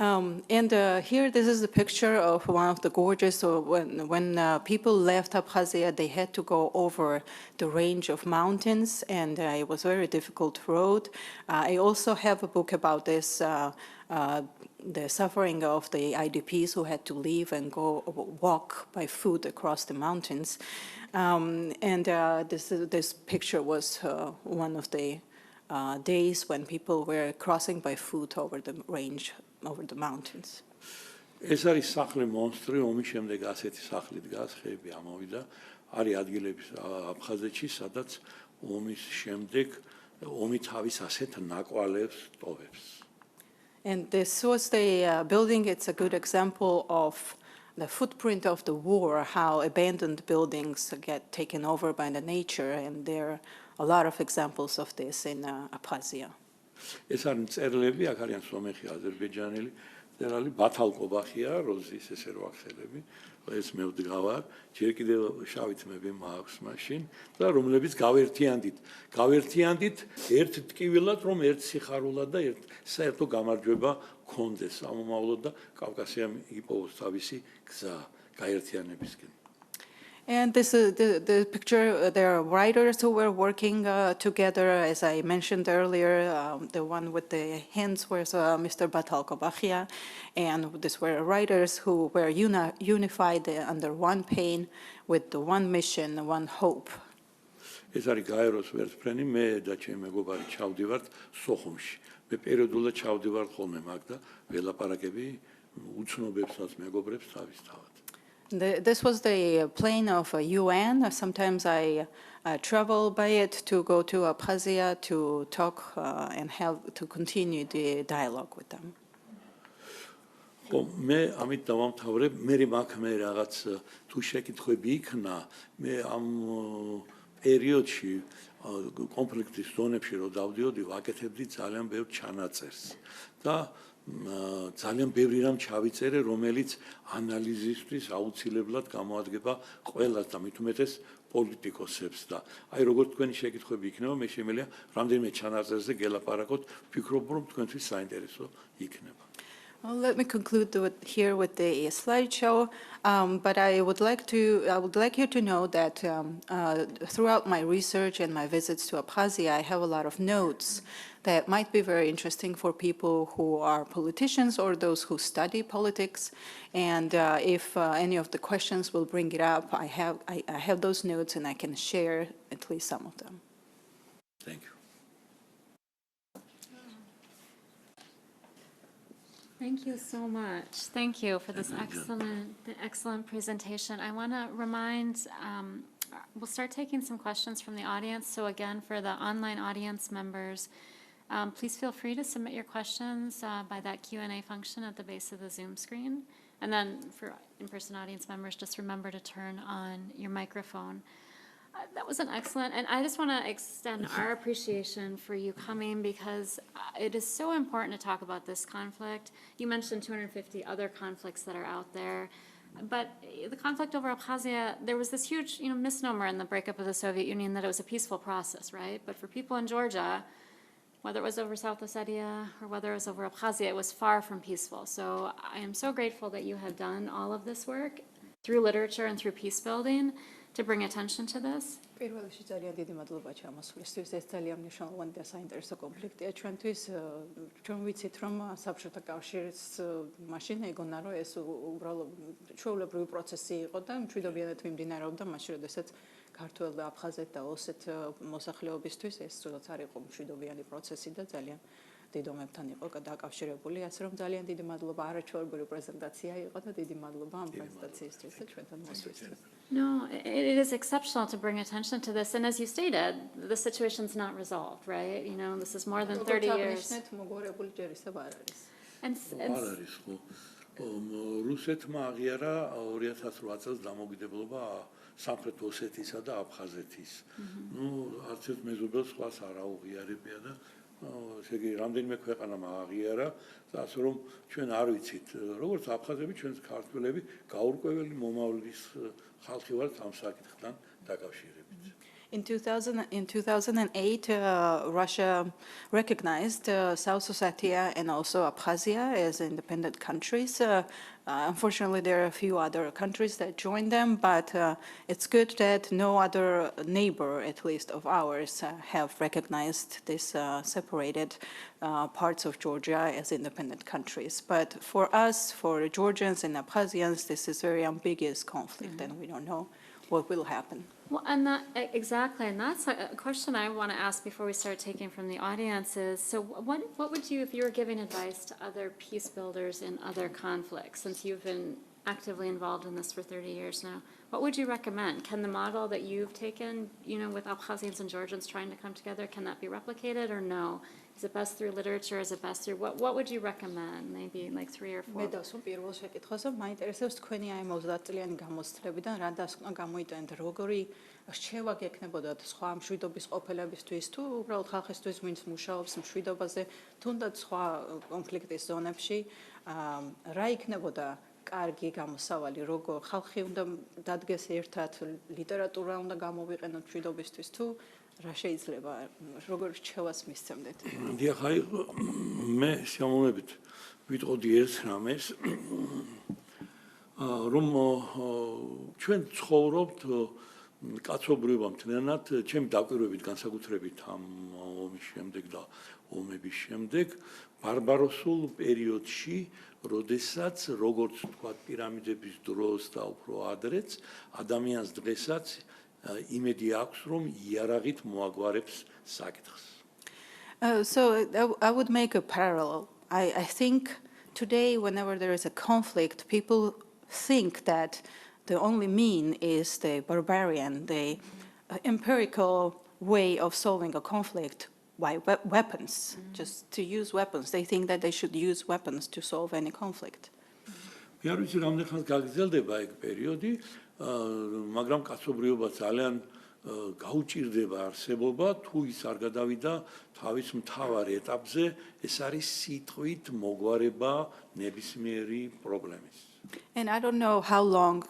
And here, this is the picture of one of the gorges. So when people left Abkhazia, they had to go over the range of mountains, and it was a very difficult road. I also have a book about this, the suffering of the IDPs who had to leave and go walk by foot across the mountains. And this picture was one of the days when people were crossing by foot over the range, over the mountains. ეს არის სახლი მონსტრი, ომის შემდეგ ასეთი სახლი დგას, ხეები ამოვიდა, არის ადგილები აფხაზეთში, სადაც ომის შემდეგ ომი თავის ასეთ ნაკვალევს ტოვებს. And this was the building, it's a good example of the footprint of the war, how abandoned buildings get taken over by the nature, and there are a lot of examples of this in Abkhazia. ეს არის მწერლები, აქ არიან სომეხი, აზერბაიჯანელი, მწერალი ბათალკობახია, როზის ესე რო ახსენები, ეს მე ვდგავარ, ჯერ კიდევ შავი თმები მაქვს მაშინ და რომლებიც გავერთიანდით ერთ ტკივილად, რომ ერთ სიხარულად და ერთ საერთო გამარჯვება გქონდეს ამომავლოდ და კავკასიამ იპოვოს თავისი გზა გაერთიანებისკენ. And this is the picture, there are writers who were working together, as I mentioned earlier. The one with the hands was Mr. Batalkobakhia, and these were writers who were unified under one pain with the one mission, one hope. ეს არის გაეროს ვერტფრენი, მე და ჩემი მეგობარი ჩავდივართ სოხუმში. მე პერიოდულად ჩავდივართ ხოლმე მაგ და ველაპარაკები უცნობებსაც მეგობრებს თავისთავად. This was the plane of UN. Sometimes I travel by it to go to Abkhazia to talk and to continue the dialogue with them. ხო, მე ამით დავამთავრებ, მე მაქვს რაღაც თუ შეკითხვები იქნა, მე ამ პერიოდში კონფლიქტის ზონებში რო დავდიოდი, ვაკეთებდი ძალიან ბევრ ჩანაწერს და ძალიან ბევრი რამ ჩავიწერე, რომელიც ანალიზისთვის აუცილებლად გამოადგება ყველას და მით უმეტეს პოლიტიკოსებს და აი როგორც თქვენი შეკითხვები იქნება, მე შემიძლია რამდენიმე ჩანაწერზე გელაპარაკოთ, ვფიქრობ, რომ თქვენთვის საინტერესო იქნება. Well, let me conclude here with the slideshow, but I would like you to know that throughout my research and my visits to Abkhazia, I have a lot of notes that might be very interesting for people who are politicians or those who study politics. And if any of the questions will bring it up, I have those notes and I can share at least some of them. Thank you. Thank you so much. Thank you for this excellent presentation. I want to remind, we'll start taking some questions from the audience. So again, for the online audience members, please feel free to submit your questions by that Q&A function at the base of the Zoom screen. And then for in-person audience members, just remember to turn on your microphone. That was an excellent, and I just want to extend our appreciation for you coming because it is so important to talk about this conflict. You mentioned 250 other conflicts that are out there, but the conflict over Abkhazia, there was this huge, misnomer in the breakup of the Soviet Union that it was a peaceful process, right? But for people in Georgia, whether it was over South Ossetia or whether it was over Abkhazia, it was far from peaceful. So I am so grateful that you have done all of this work through literature and through peace building to bring attention to this. პირველში ძალიან დიდი მადლობა ჩამოსვლისთვის. ეს ძალიან მნიშვნელოვანი და საინტერესო კონფლიქტია ჩვენთვის. ჩვენ ვიცით, რომ საბჭოთა კავშირის მაშინ ეგონა, რომ ეს უბრალოდ ჩვეულებრივი პროცესი იყო და მშვიდობიანად მიმდინარეობდა მაშინ, როდესაც ქართველ და აფხაზეთ და ოსეთ მოსახლეობისთვის ეს როდესაც არ იყო მშვიდობიანი პროცესი და ძალიან დიდ ომებთან იყო დაკავშირებული, ასე რომ ძალიან დიდი მადლობა არაჩვეულებრივი პრეზენტაცია იყო და დიდი მადლობა ამ პრეზენტაციისთვის და ჩვენთან მოსვლისთვის. No, it is exceptional to bring attention to this. And as you stated, the situation's not resolved, right? This is more than 30 years. And არ არის ხო. რუსეთმა აღიარა 2008 წელს დამოუკიდებლობა სამხრეთ ოსეთისა და აფხაზეთის. არც ერთ მეზობელს სხვას არ აუღიარებია და ესე იგი რამდენიმე ქვეყანამ აღიარა და ასე რომ ჩვენ არ ვიცით როგორც აფხაზები ჩვენს ქართველები გაურკვეველი მომავლის ხალხი ვართ ამ საკითხთან დაკავშირებით. In 2008, Russia recognized South Ossetia and also Abkhazia as independent countries. Unfortunately, there are a few other countries that joined them, but it's good that no other neighbor, at least of ours, have recognized these separated parts of Georgia as independent countries. But for us, for Georgians and Abkhazians, this is a very ambiguous conflict, and we don't know what will happen. Well, and exactly, and that's a question I want to ask before we start taking from the audience is, so what would you, if you were giving advice to other peace builders in other conflicts, since you've been actively involved in this for 30 years now, What would you recommend? Can the model that you've taken, with Abkhazians and Georgians trying to come together, can that be replicated or no? Is it best through literature? Is it best through what would you recommend? Maybe like 3 or 4. მე დავსვამ პირველ შეკითხვაზე, მაინტერესებს თქვენი აი 30 წლიანი გამოცდილებიდან რა დასკვნა გამოიტანეთ, როგორი რჩევა გექნებოდათ სხვა მშვიდობის ყოფილებისთვის თუ უბრალოდ ხალხისთვის, ვინც მუშაობს მშვიდობაზე, თუნდაც სხვა კონფლიქტის ზონებში, რა იქნებოდა კარგი გამოსავალი, როგორ ხალხი უნდა დადგეს ერთად, ლიტერატურა უნდა გამოვიყენოთ მშვიდობისთვის თუ რა შეიძლება, როგორ რჩევას მისცემდეთ? დიახ, აი მე შემოვნებით ვიტყოდი ერთ რამეს, რომ ჩვენ ცხოვრობთ კაცობრიობა მთლიანად, ჩემი დაკვირვებით განსაკუთრებით ამ ომის შემდეგ და ომების შემდეგ, ბარბაროსულ პერიოდში, როდესაც როგორც თქვა პირამიდების დროს და უფრო ადრეც, ადამიანს დღესაც იმედი აქვს, რომ იარაღით მოაგვარებს საკითხს. So I would make a parallel. I think today, whenever there is a conflict, people think that the only mean is the barbarian, the empirical way of solving a conflict by weapons, just to use weapons. They think that they should use weapons to solve any conflict. მე არ ვიცი რამდენ ხანს გაგრძელდება ეგ პერიოდი, მაგრამ კაცობრიობა ძალიან გაუჭირდება არსებობა, თუ ის არ გადავიდა თავის მთავარ ეტაპზე, ეს არის სიტყვით მოგვარება ნებისმიერი პრობლემის. And I don't know how long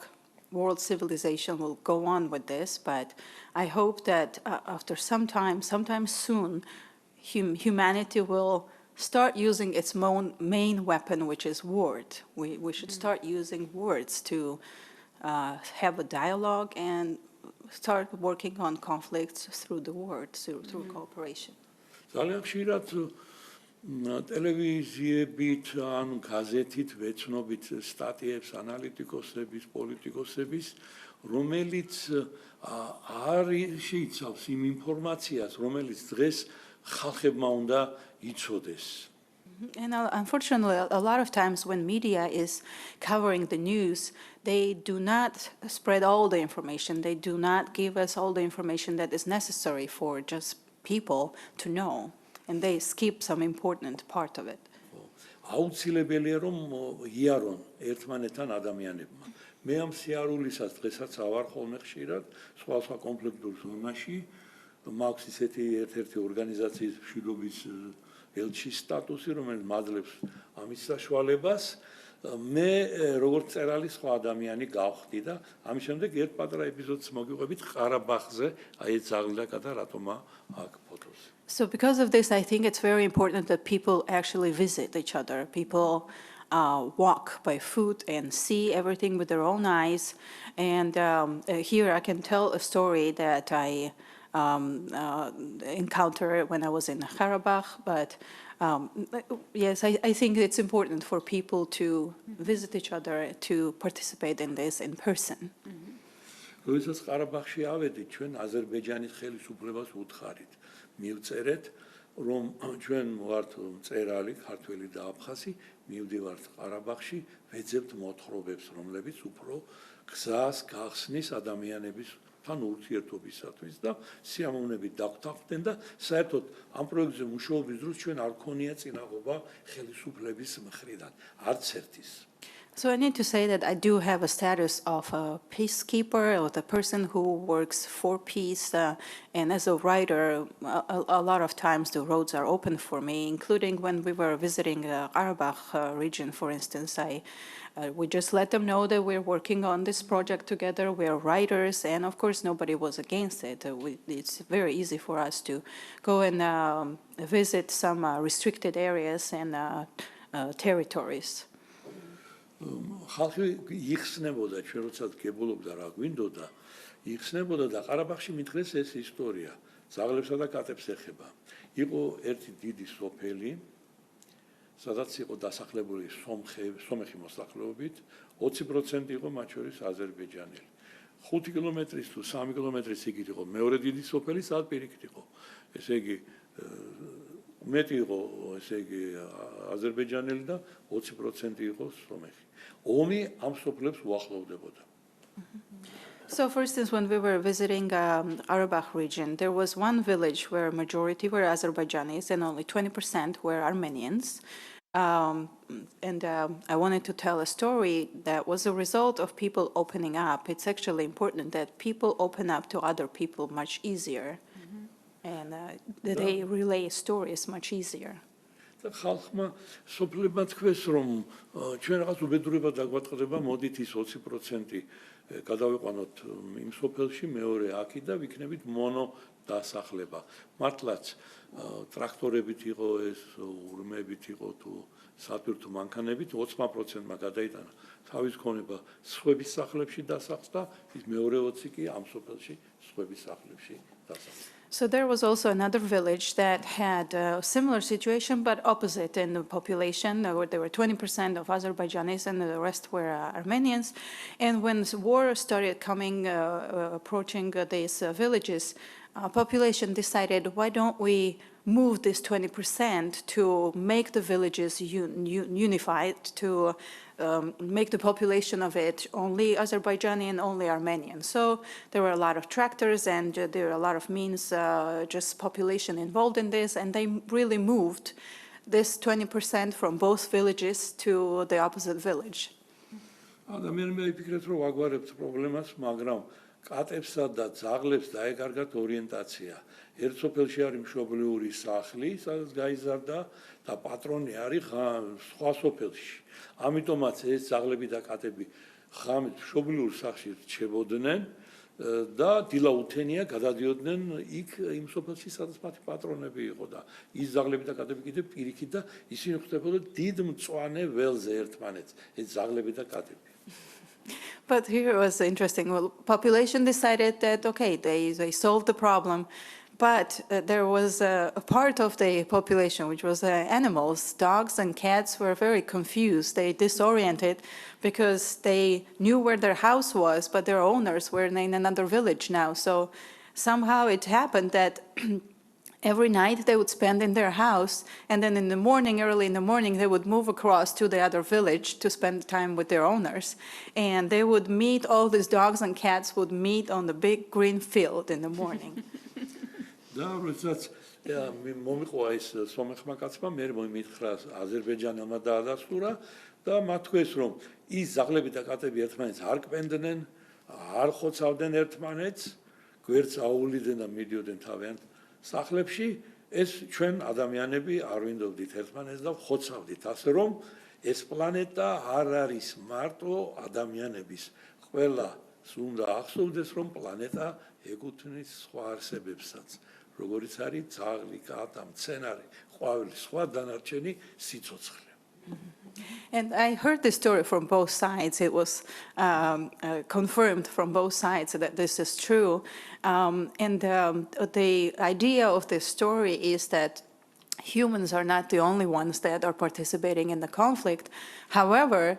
world civilization will go on with this, but I hope that after some time, sometime soon, humanity will start using its main weapon, which is word. We should start using words to have a dialogue and start working on conflicts through the words, through cooperation. ძალიან ხშირად ტელევიზიებით ან გაზეთით ვეცნობით სტატიებს ანალიტიკოსების, პოლიტიკოსების, რომელიც არ შეიცავს იმ ინფორმაციას, რომელიც დღეს ხალხებმა უნდა იცოდეს. And unfortunately, a lot of times when media is covering the news, they do not spread all the information. They do not give us all the information that is necessary for just people to know. And they skip some important part of it. აუცილებელია რომ იარონ ერთმანეთთან ადამიანებმა. მე ამ სიარულისას დღესაც ავარ ხოლმე ხშირად სხვა კონფლიქტურ ზონაში, მაქვს ისეთი ერთ-ერთი ორგანიზაციის მშვიდობის ელჩის სტატუსი, რომელიც მაძლევს ამის საშუალებას. მე როგორც წერალი სხვა ადამიანი გავხდი და ამის შემდეგ ერთ პატარა ეპიზოდს მოგიყვებით ყარაბაღზე, აი ეს ზაღლაკა და რატომა აქ ფოტოზე. So because of this, I think it's very important that people actually visit each other. People walk by foot and see everything with their own eyes. And here I can tell a story that I encountered when I was in Karabakh. But yes, I think it's important for people to visit each other, to participate in this in person. როდესაც ყარაბაღში ავედით, ჩვენ აზერბაიჯანის ხელისუფლებას უთხარით. მივწერეთ, რომ ჩვენ ვართ მწერალი, ქართველი და აფხაზი, მივდივართ ყარაბაღში, ვეძებთ მოთხრობებს, რომლებიც უფრო გზას გახსნის ადამიანების თან ურთიერთობისათვის და სიამოვნებით დაგვთანხმდნენ და საერთოდ ამ პროექტზე მუშაობის დროს ჩვენ არ ქონია წინაღობა ხელისუფლების მხრიდან, არც ერთის. So I need to say that I do have a status of a peacekeeper, or the person who works for peace, and as a writer, a lot of times the roads are open for me, including when we were visiting Karabakh region, for instance. We just let them know that we're working on this project together. We're writers, and of course nobody was against it. It's very easy for us to go and visit some restricted areas and territories. ხალხი იხსნებოდა, ჩვენ როცა გებულობდა რა გვინდოდა, იხსნებოდა და ყარაბაღში მითხრეს ეს ისტორია, ზაღლებსა და კატებს ეხება. იყო ერთი დიდი სოფელი, სადაც იყო დასახლებული სომეხი მოსახლეობით, 20% იყო მათ შორის აზერბაიჯანელი. 5 კილომეტრის თუ 3 კილომეტრის იგივე იყო მეორე დიდი სოფელი, სადაც პირიქით იყო. ესე იგი მეტი იყო, ესე იგი აზერბაიჯანელი და 20% იყო სომეხი. ომი ამ სოფლებს უახლოვდებოდა. So for instance, when we were visiting Arabakh region, there was one village where majority were Azerbaijanis and only 20% were Armenians. I wanted to tell a story that was a result of people opening up. It's actually important that people open up to other people much easier, and that they relay stories much easier. და ხალხმა სოფლებმა თქვეს რომ ჩვენ რაღაც უბედურება დაგვატყდება მოდით ის 20% გადავიყვანოთ იმ სოფელში მეორე აქი და ვიქნებით მონო დასახლება მართლაც ტრაქტორებით იყო ეს ურმებით იყო თუ სატვირთო მანქანებით 20%-მა გადაიტანა თავის ქონება სხვების სახლებში დასახლდა ის მეორე 20 კი ამ სოფელში სხვების სახლებში დასახლდა. So there was also another village that had a similar situation, but opposite in the population. There were 20% of Azerbaijanis and the rest were Armenians. And when the war started coming, approaching these villages, population decided, why don't we move this 20% to make the villages unified, to make the population of it only Azerbaijani and only Armenian. So there were a lot of tractors and there were a lot of means, just population involved in this, and they really moved this 20% from both villages to the opposite village. ადამიანმა იფიქრეთ რომ აგვარებთ პრობლემას, მაგრამ კატებსა და ძაღლებს დაეკარგათ ორიენტაცია. ერთ სოფელში არის მშობლიური სახლი, სადაც გაიზარდა და პატრონი არის სხვა სოფელში. ამიტომაც ეს ძაღლები და კატები ხამით მშობლიურ სახლში რჩებოდნენ და დილაუთენია გადადიოდნენ იქ იმ სოფელში, სადაც მათი პატრონები იყო და ის ძაღლები და კატები კიდევ პირიქით და ისინი ხვდებოდნენ დიდ მწვანე ველზე ერთმანეთს, ეს ძაღლები და კატები. But here was interesting. Well, population decided that, okay, they solved the problem, but there was a part of the population, which was animals. Dogs and cats were very confused. They disoriented because they knew where their house was, but their owners were in another village now. So somehow it happened that every night they would spend in their house, and then in the morning, early in the morning, they would move across to the other village to spend time with their owners. And they would meet, all these dogs and cats would meet on the big green field in the morning. და როდესაც მომიყვა ეს სომეხმა კაცმა, მე მომითხრა აზერბაიჯანელმა დაადასტურა და მათ თქვეს რომ ის ძაღლები და კატები ერთმანეთს არ კპენდნენ, არ ხოცავდნენ ერთმანეთს, გვერდს აუვლიდნენ და მიდიოდნენ თავიანთ სახლებში, ეს ჩვენ ადამიანები არ ვინდოდით ერთმანეთს და ხოცავდით, ასე რომ ეს პლანეტა არ არის მარტო ადამიანების, ყველას უნდა ახსოვდეს რომ პლანეტა ეკუთვნის სხვა არსებებსაც, როგორიც არის ძაღლი, კატა, მცენარე, ყვავილი, სხვა დანარჩენი სიცოცხლე. And I heard this story from both sides. It was confirmed from both sides that this is true. The idea of this story is that humans are not the only ones that are participating in the conflict. However,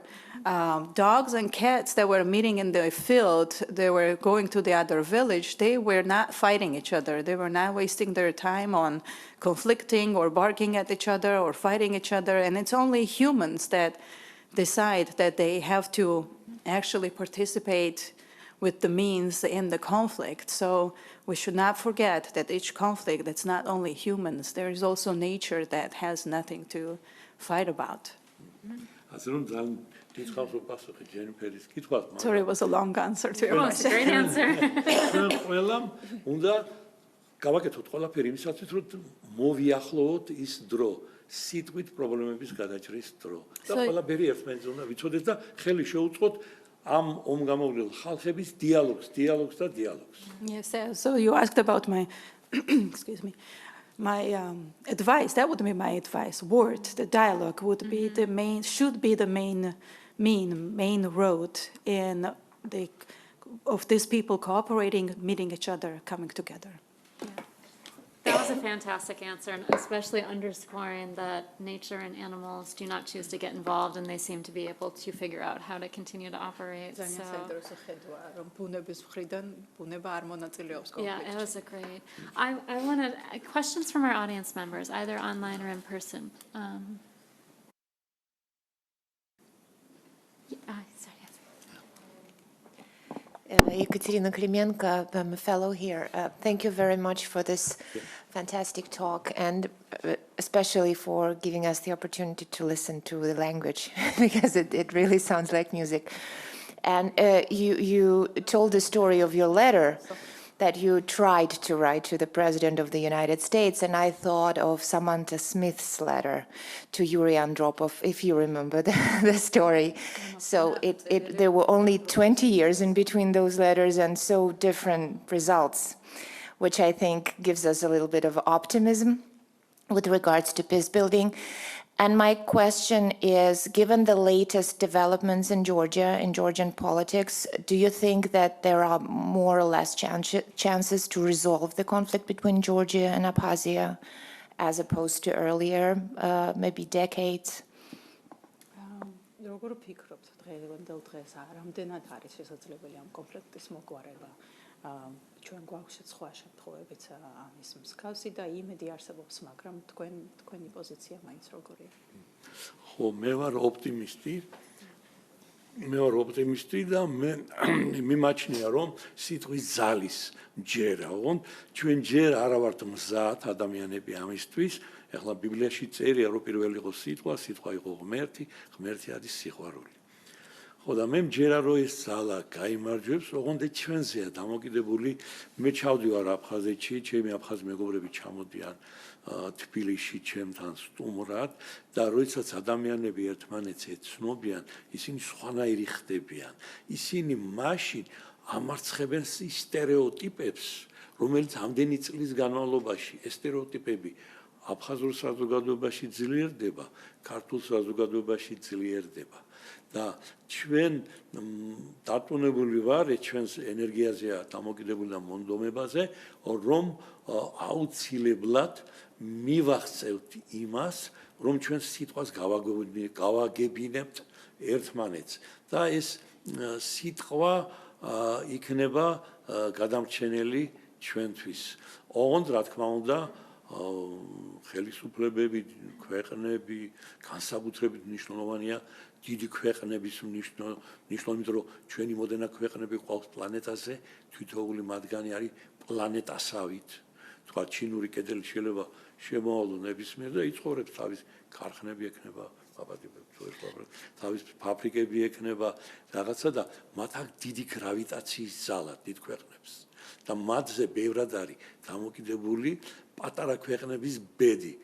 dogs and cats that were meeting in the field, they were going to the other village, they were not fighting each other. They were not wasting their time on conflicting or barking at each other or fighting each other. And it's only humans that decide that they have to actually participate with the means in the conflict. So we should not forget that each conflict, that's not only humans, there is also nature that has nothing to fight about. Sorry, it was a long answer to your Oh, it's a question. great answer. ყველამ უნდა გავაკეთოთ ყველაფერი იმისათვის, რომ მოვიახლოვოთ ის დრო, სიტყვით პრობლემების გადაჭრის დრო. და ყველაფერი ერთმანეთს უნდა ვიცოდეთ და ხელი შეუწყოთ ამ ომგამოვლილ ხალხების დიალოგს და dialogues. Yes, so you asked about my, excuse me, my advice. That would be my advice. Word, the dialogue would be the main, should be the main road in of these people cooperating, meeting each other, coming together. That was a fantastic answer, and especially underscoring that nature and animals do not choose to get involved, and they seem to be able to figure out how to continue to operate. So, yeah, it was a great. I wanted questions from our audience members, either online or in person. Sorry. Ekaterina Klimenko, I'm a fellow here. Thank you very much for this fantastic talk, and especially for giving us the opportunity to listen to the language, because it really sounds like music. And you told the story of your letter that you tried to write to the President of the United States, and I thought of Samantha Smith's letter to Yuri Andropov, if you remember the story. So there were only 20 years in between those letters and so different results, which I think gives us a little bit of optimism with regards to peace building. And my question is, given the latest developments in Georgia, in Georgian politics, do you think that there are more or less chances to resolve the conflict between Georgia and Abkhazia as opposed to earlier, maybe decades? როგორ ფიქრობთ დღევანდელ დღეს რამდენად არის შესაძლებელი ამ კონფლიქტის მოგვარება? ჩვენ გვაქვს სხვა შემთხვევებიც ამის მსგავსი და იმედი არსებობს, მაგრამ თქვენი პოზიცია მაინც როგორია? ხო, მე ვარ ოპტიმისტი და მე მიმაჩნია, რომ სიტყვის ძალის ჯერა, ჩვენ ჯერ არა ვართ მზად ადამიანები ამისთვის. ეხლა ბიბლიაში წერია, რომ პირველი იყო სიტყვა, სიტყვა იყო ღმერთი, ღმერთი არის სიყვარული. ხო და მე მჯერა, რომ ეს ძალა გაიმარჯვებს, ოღონდ ჩვენზეა დამოკიდებული. მე ჩავდივარ აფხაზეთში, ჩემი აფხაზ მეგობრები ჩამოდიან თბილისში ჩემთან სტუმრად და როდესაც ადამიანები ერთმანეთს ეცნობიან, ისინი სხვანაირი ხდებიან. ისინი მაშინ ამარცხებენ სტერეოტიპებს, რომელიც ამდენი წლის განმავლობაში ეს სტერეოტიპები აფხაზურ საზოგადოებაში ძლიერდება, ქართულ საზოგადოებაში ძლიერდება. და ჩვენ დარწმუნებული ვარ, ჩვენს ენერგიაზეა დამოკიდებული და მონდომებაზე, რომ აუცილებლად მივახცევთ იმას, რომ ჩვენ სიტყვას გავაგებინებთ ერთმანეთს და ეს სიტყვა იქნება გადამრჩენელი ჩვენთვის. ოღონდ რა თქმა უნდა, ხელისუფლებები, ქვეყნები, განსაკუთრებით მნიშვნელოვანია დიდი ქვეყნების მნიშვნელობით, რომ ჩვენი მოდენა ქვეყნები ყავს პლანეტაზე, თითოეული მათგანი არის პლანეტასავით. თქვა ჩინური კედელი შეიძლება შემოავლო ნებისმიერ და იცხოვრებს თავის ქარხნები ექნება, თავის ფაბრიკები ექნება რაღაცა და მათ აქვს დიდი გრავიტაციის ძალა დიდ ქვეყნებს. და მათზე ბევრად არის დამოკიდებული პატარა ქვეყნების ბედი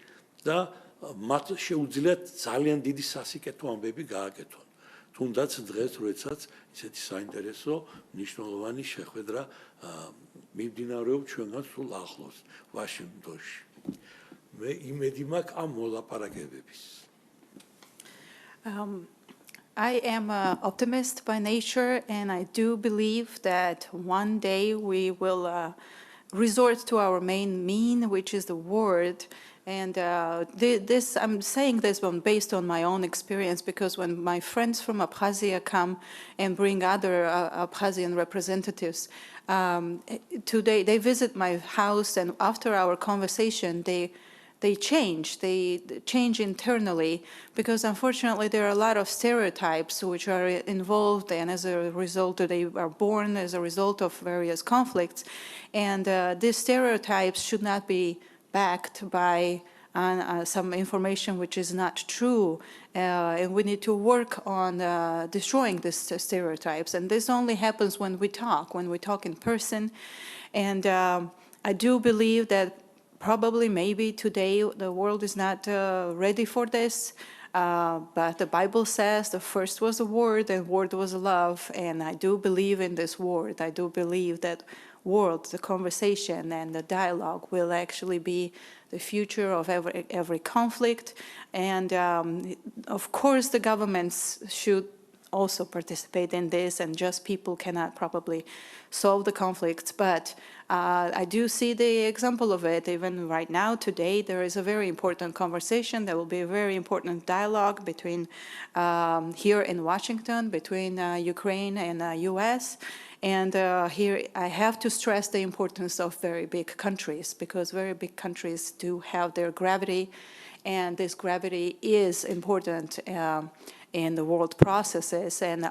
და მათ შეუძლიათ ძალიან დიდი სასიკეთო ამბები გააკეთონ. თუნდაც დღეს, როდესაც ისეთი საინტერესო მნიშვნელოვანი შეხვედრა მიმდინარეობს ჩვენგან სულ ახლოს, ვაშინგტონში. მე იმედი მაქვს ამ მოლაპარაკებების. I am an optimist by nature, and I do believe that one day we will resort to our main mean, which is the word. And I'm saying this one based on my own experience, because when my friends from Abkhazia come and bring other Abkhazian representatives, today they visit my house, and after our conversation, they change internally, because unfortunately there are a lot of stereotypes which are involved, and as a result they are born as a result of various conflicts, and these stereotypes should not be backed by some information which is not true, and we need to work on destroying these stereotypes, and this only happens when we talk in person, and I do believe that probably maybe today the world is not ready for this, but the Bible says the first was the word, and word was love, and I do believe in this word. I do believe that word, the conversation and the dialogue will actually be the future of every conflict, and of course the governments should also participate in this, and just people cannot probably solve the conflicts, but I do see the example of it. Even right now, today, there is a very important conversation. There will be a very important dialogue between here in Washington, between Ukraine and US. And here I have to stress the importance of very big countries, because very big countries do have their gravity, and this gravity is important in the world processes, and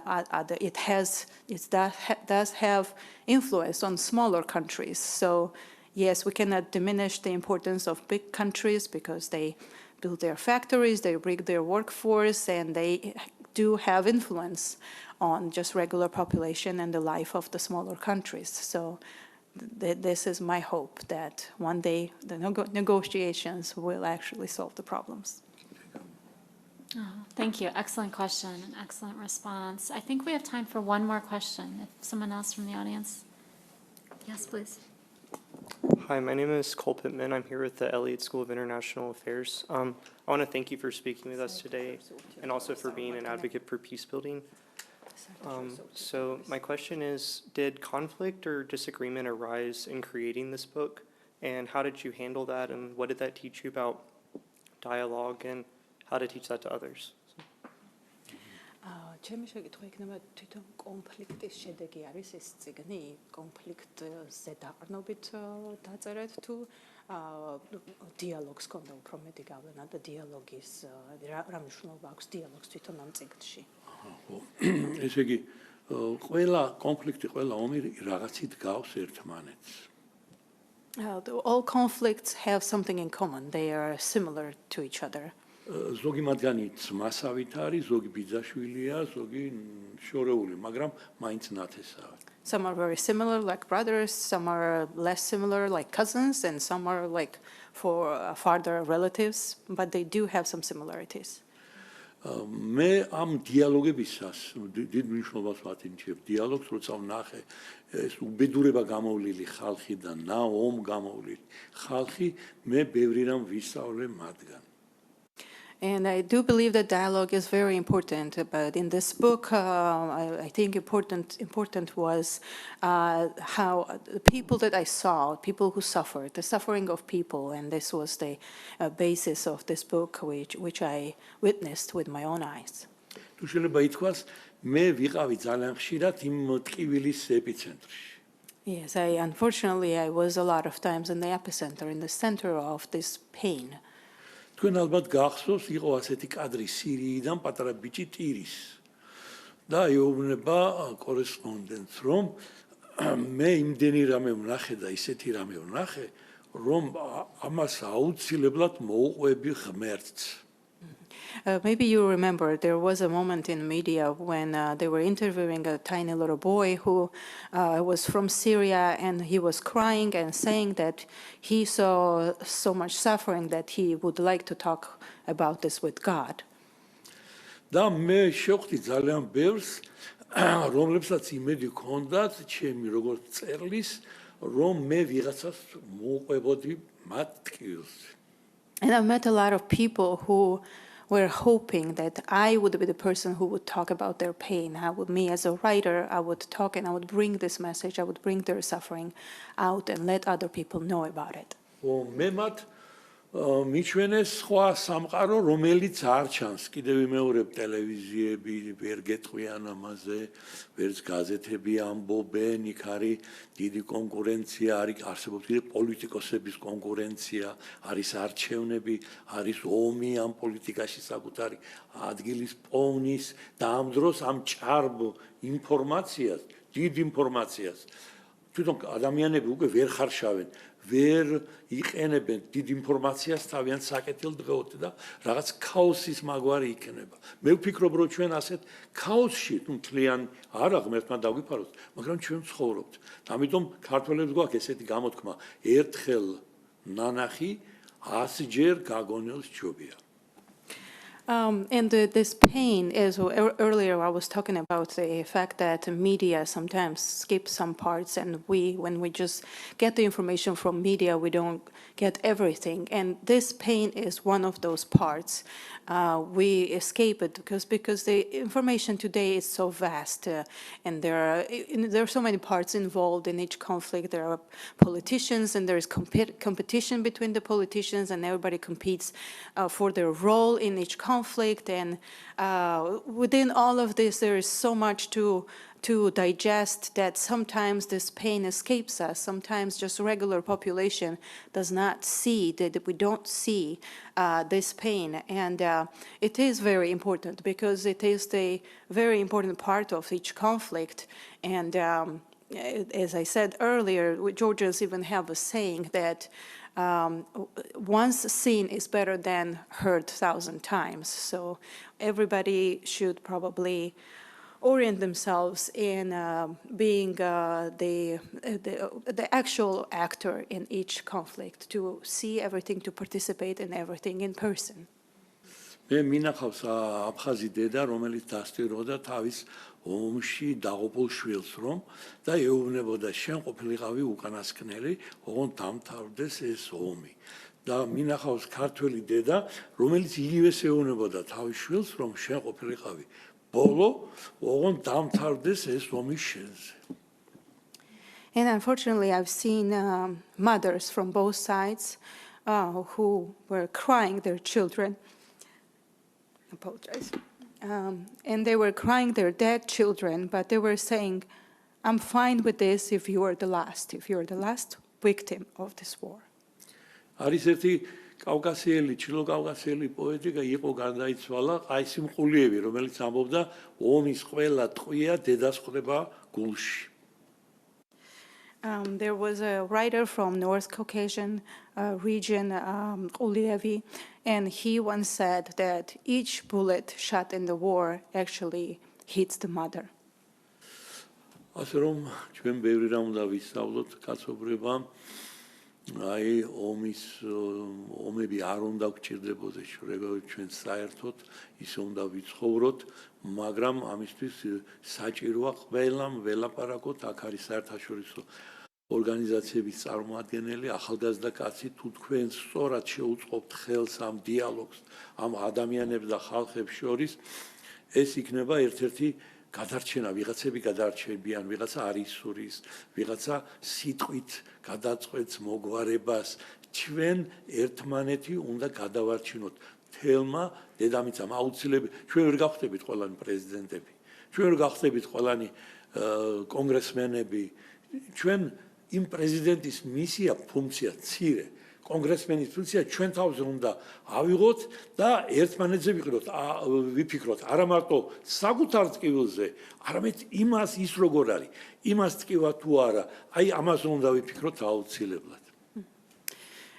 does have influence on smaller countries. So yes, we cannot diminish the importance of big countries because they build their factories, they bring their workforce, and they do have influence on just regular population and the life of the smaller countries. So this is my hope that one day the negotiations will actually solve the problems. Thank you. Excellent question and excellent response. I think we have time for one more question. If someone else from the audience. Yes, please. Hi, my name is Cole Pittman. I'm here with the Elliott School of International Affairs. I want to thank you for speaking with us today and also for being an advocate for peace building. So my question is, did conflict or disagreement arise in creating this book? And how did you handle that? And what did that teach you about dialogue and how to teach that to others? ჩემი შეკითხვა იქნება თვითონ კონფლიქტის შედეგი არის ეს წიგნი, კონფლიქტზე დაყრდნობით დაწერეთ თუ დიალოგს ქონდა უფრო მეტი გავლენა და დიალოგის რა მნიშვნელობა აქვს დიალოგს თვითონ ამ წიგნში? ესე იგი, ყველა კონფლიქტი, ყველა ომი რაღაცით გავს ერთმანეთს. All conflicts have something in common. They are similar to each other. ზოგი მათგანი ძმასავით არის, ზოგი ბიძაშვილია, ზოგი შორეული, მაგრამ მაინც ნათესავი. Some are very similar, like brothers. Some are less similar, like cousins, and some are like for farther relatives. But they do have some similarities. მე ამ დიალოგებისას დიდ მნიშვნელობას ვატინჩებ დიალოგს, როცა ვნახე ეს უბედურება გამოვლილი ხალხიდან, ომ გამოვლილი ხალხი, მე ბევრი რამ ვისწავლე მათგან. And I do believe that dialogue is very important, but in this book, I think important was how the people that I saw, people who suffered, the suffering of people, and this was the basis of this book, which I witnessed with my own eyes. თუ შეიძლება ითქვას, მე ვიყავი ძალიან ხშირად იმ ტყივილის ეპიცენტრში. Yes, unfortunately, I was a lot of times in the epicenter, in the center of this pain. თქვენ ალბათ გახსოვს, იყო ასეთი კადრი სირიიდან პატარა ბიჭი ტირის და ეუბნება კორესპონდენტს, რომ მე იმდენი რამე ვნახე და ისეთი რამე ვნახე, რომ ამას აუცილებლად მოუყვები ღმერთს. Maybe you remember there was a moment in media when they were interviewing a tiny little boy who was from Syria, and he was crying and saying that he saw so much suffering that he would like to talk about this with God. და მე შევხვდი ძალიან ბევრს, რომლებსაც იმედი ჰქონდათ ჩემი როგორც წერლის, რომ მე ვიღაცას მოუყვებოდი მათ ტკივილს. And I've met a lot of people who were hoping that I would be the person who would talk about their pain. Me as a writer, I would talk and I would bring this message, I would bring their suffering out and let other people know about it. მე მათ მიჩვენეს სხვა სამყარო, რომელიც არ ჩანს. კიდევ ვიმეორებ, ტელევიზიები ვერ გეტყვიან ამაზე, ვერც გაზეთები ამბობენ, იქ არის დიდი კონკურენცია, არსებობს კიდევ პოლიტიკოსების კონკურენცია, არის არჩევნები, არის ომი ამ პოლიტიკაში საკუთარი ადგილის პოვნის და ამ დროს ამ ჭარბ ინფორმაციას, დიდ ინფორმაციას თვითონ ადამიანები უკვე ვერ ხარშავენ, ვერ იყენებენ დიდ ინფორმაციას თავიანთ საკეთილდღეოდ და რაღაც ქაოსის მაგვარი იქნება. მე ვფიქრობ, რომ ჩვენ ასეთ ქაოსში, მთლიან არა ღმერთმა დაგვიფაროს, მაგრამ ჩვენ ცხოვრობთ. ამიტომ ქართველებს გვაქვს ესეთი გამოთქმა, ერთხელ ნანახი 100 ჯერ გაგონილს ჯობია. And this pain is, earlier I was talking about the fact that media sometimes skips some parts, and when we just get the information from media, we don't get everything. And this pain is one of those parts. We escape it because the information today is so vast, and there are so many parts involved in each conflict. There are politicians, and there is competition between the politicians, and everybody competes for their role in each conflict. And within all of this, there is so much to to digest that sometimes this pain escapes us. Sometimes just regular population does not see, that we don't see this pain. And it is very important because it is the very important part of each conflict. And as I said earlier, Georgians even have a saying that once seen is better than heard 1,000 times. So everybody should probably orient themselves in being the actual actor in each conflict, to see everything, to participate in everything in person. მე მინახავს აფხაზი დედა, რომელიც დასტიროდა თავის ომში დაღუპულ შვილს, რომ და ეუბნებოდა, შენ ყოფილიყავი უკანასკნელი, ოღონდ დამთავრდეს ეს ომი. და მინახავს ქართველი დედა, რომელიც იგივეს ეუბნებოდა თავის შვილს, რომ შენ ყოფილიყავი ბოლო, ოღონდ დამთავრდეს ეს ომი შენზე. And unfortunately, I've seen mothers from both sides who were crying their children. I apologize. And they were crying their dead children, but they were saying, I'm fine with this if you are the last victim of this war. არის ერთი კავკასიელი, ჩილოკავკასიელი პოეტი იყო გარდაიცვალა, ყაისიმყულიევი, რომელიც ამბობდა, ომის ყველა ტყვია დედას ხვდება გულში. There was a writer from North Caucasian region, Qulievi, and he once said that each bullet shot in the war actually hits the mother. ასე რომ ჩვენ ბევრი რამ უნდა ვისწავლოთ კაცობრიობამ, აი ომები არ უნდა გჭირდებოდეს ჩვენ საერთოდ ისე უნდა ვიცხოვროთ, მაგრამ ამისთვის საჭიროა ყველამ ველაპარაკოთ. აქ არის საერთაშორისო ორგანიზაციების წარმომადგენელი, ახალგაზრდა კაცი, თუ თქვენ სწორად შეუწყობთ ხელს ამ დიალოგს ამ ადამიანებს და ხალხებს შორის, ეს იქნება ერთ-ერთი გადარჩენა, ვიღაცები გადარჩებიან, ვიღაცა არ ისურის, ვიღაცა სიტყვით გადაწყვეტს მოგვარებას. ჩვენ ერთმანეთი უნდა გადავარჩინოთ თელმა დედამიწამ. აუცილებლად ჩვენ ვერ გავხდებით ყველანი პრეზიდენტები, ჩვენ ვერ გავხდებით ყველანი კონგრესმენები. ჩვენ იმ პრეზიდენტის მისია, ფუნქცია მცირე, კონგრესმენის ფუნქცია ჩვენ თავზე უნდა ავიღოთ და ერთმანეთზე ვიფიქროთ, არა მარტო საკუთარ ტკივილზე, არამედ იმას ის როგორ არის, იმას ტკივა თუ არა, აი ამას უნდა ვიფიქროთ აუცილებლად.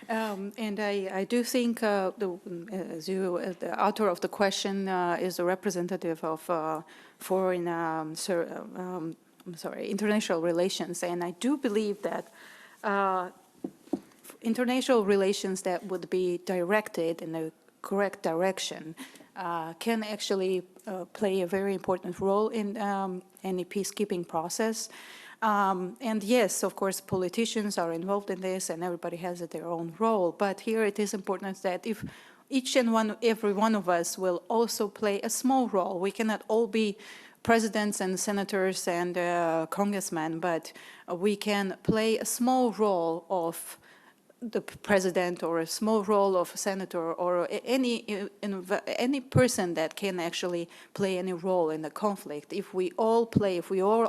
And I do think the author of the question is a representative of international relations, and I do believe that international relations that would be directed in the correct direction can actually play a very important role in any peacekeeping process. And yes, of course, politicians are involved in this, and everybody has their own role. But here it is important that if each and every one of us will also play a small role. We cannot all be presidents and senators and congressmen, but we can play a small role of the president or a small role of a senator or any person that can actually play any role in the conflict. If we all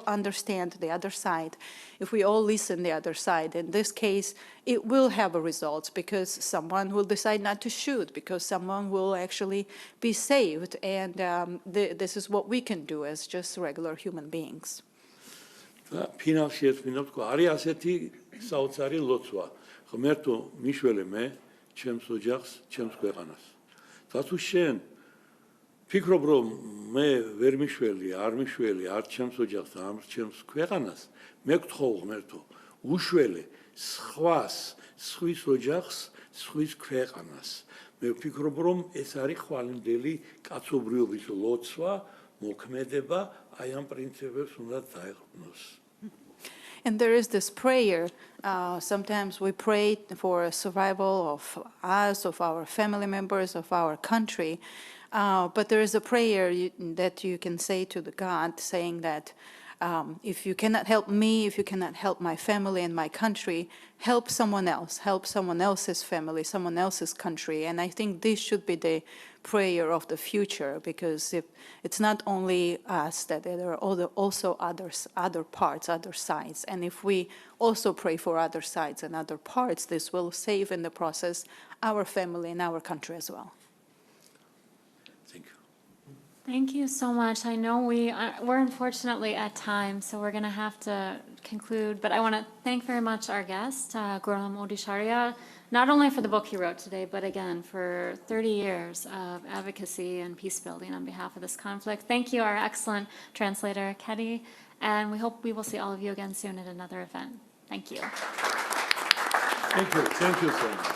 understand the other side, if we all listen the other side, in this case, it will have a result because someone will decide not to shoot, because someone will actually be saved. And this is what we can do as just regular human beings. ფინალში მინდა ვთქვა, არის ასეთი საოცარი ლოცვა. ღმერთო მიშველე მე ჩემს ოჯახს, ჩემს ქვეყანას. და თუ შენ ფიქრობ რომ მე ვერ მიშველი, არ ჩემს ოჯახს და არ ჩემს ქვეყანას, მე გთხოვ ღმერთო, უშველე სხვას, სხვის ოჯახს, სხვის ქვეყანას. მე ვფიქრობ რომ ეს არის ხვალინდელი კაცობრიობის ლოცვა, მოქმედება, აი ამ პრინციპებს უნდა დაეყრდნოს. And there is this prayer. Sometimes we pray for a survival of us, of our family members, of our country. But there is a prayer that you can say to the God, saying that If you cannot help me, if you cannot help my family and my country, help someone else's family, someone else's country. And I think this should be the prayer of the future, because if it's not only us, that there are also other parts, other sides. And if we also pray for other sides and other parts, this will save in the process our family and our country as well. Thank you. Thank you so much. I know we're unfortunately at time, so we're going to have to conclude. But I want to thank very much our guest, Ghuram Odisharia, not only for the book he wrote today, but again, for 30 years of advocacy and peace building on behalf of this conflict. Thank you, our excellent translator, Kedi, and we hope we will see all of you again soon at another event. Thank you. Thank you so much.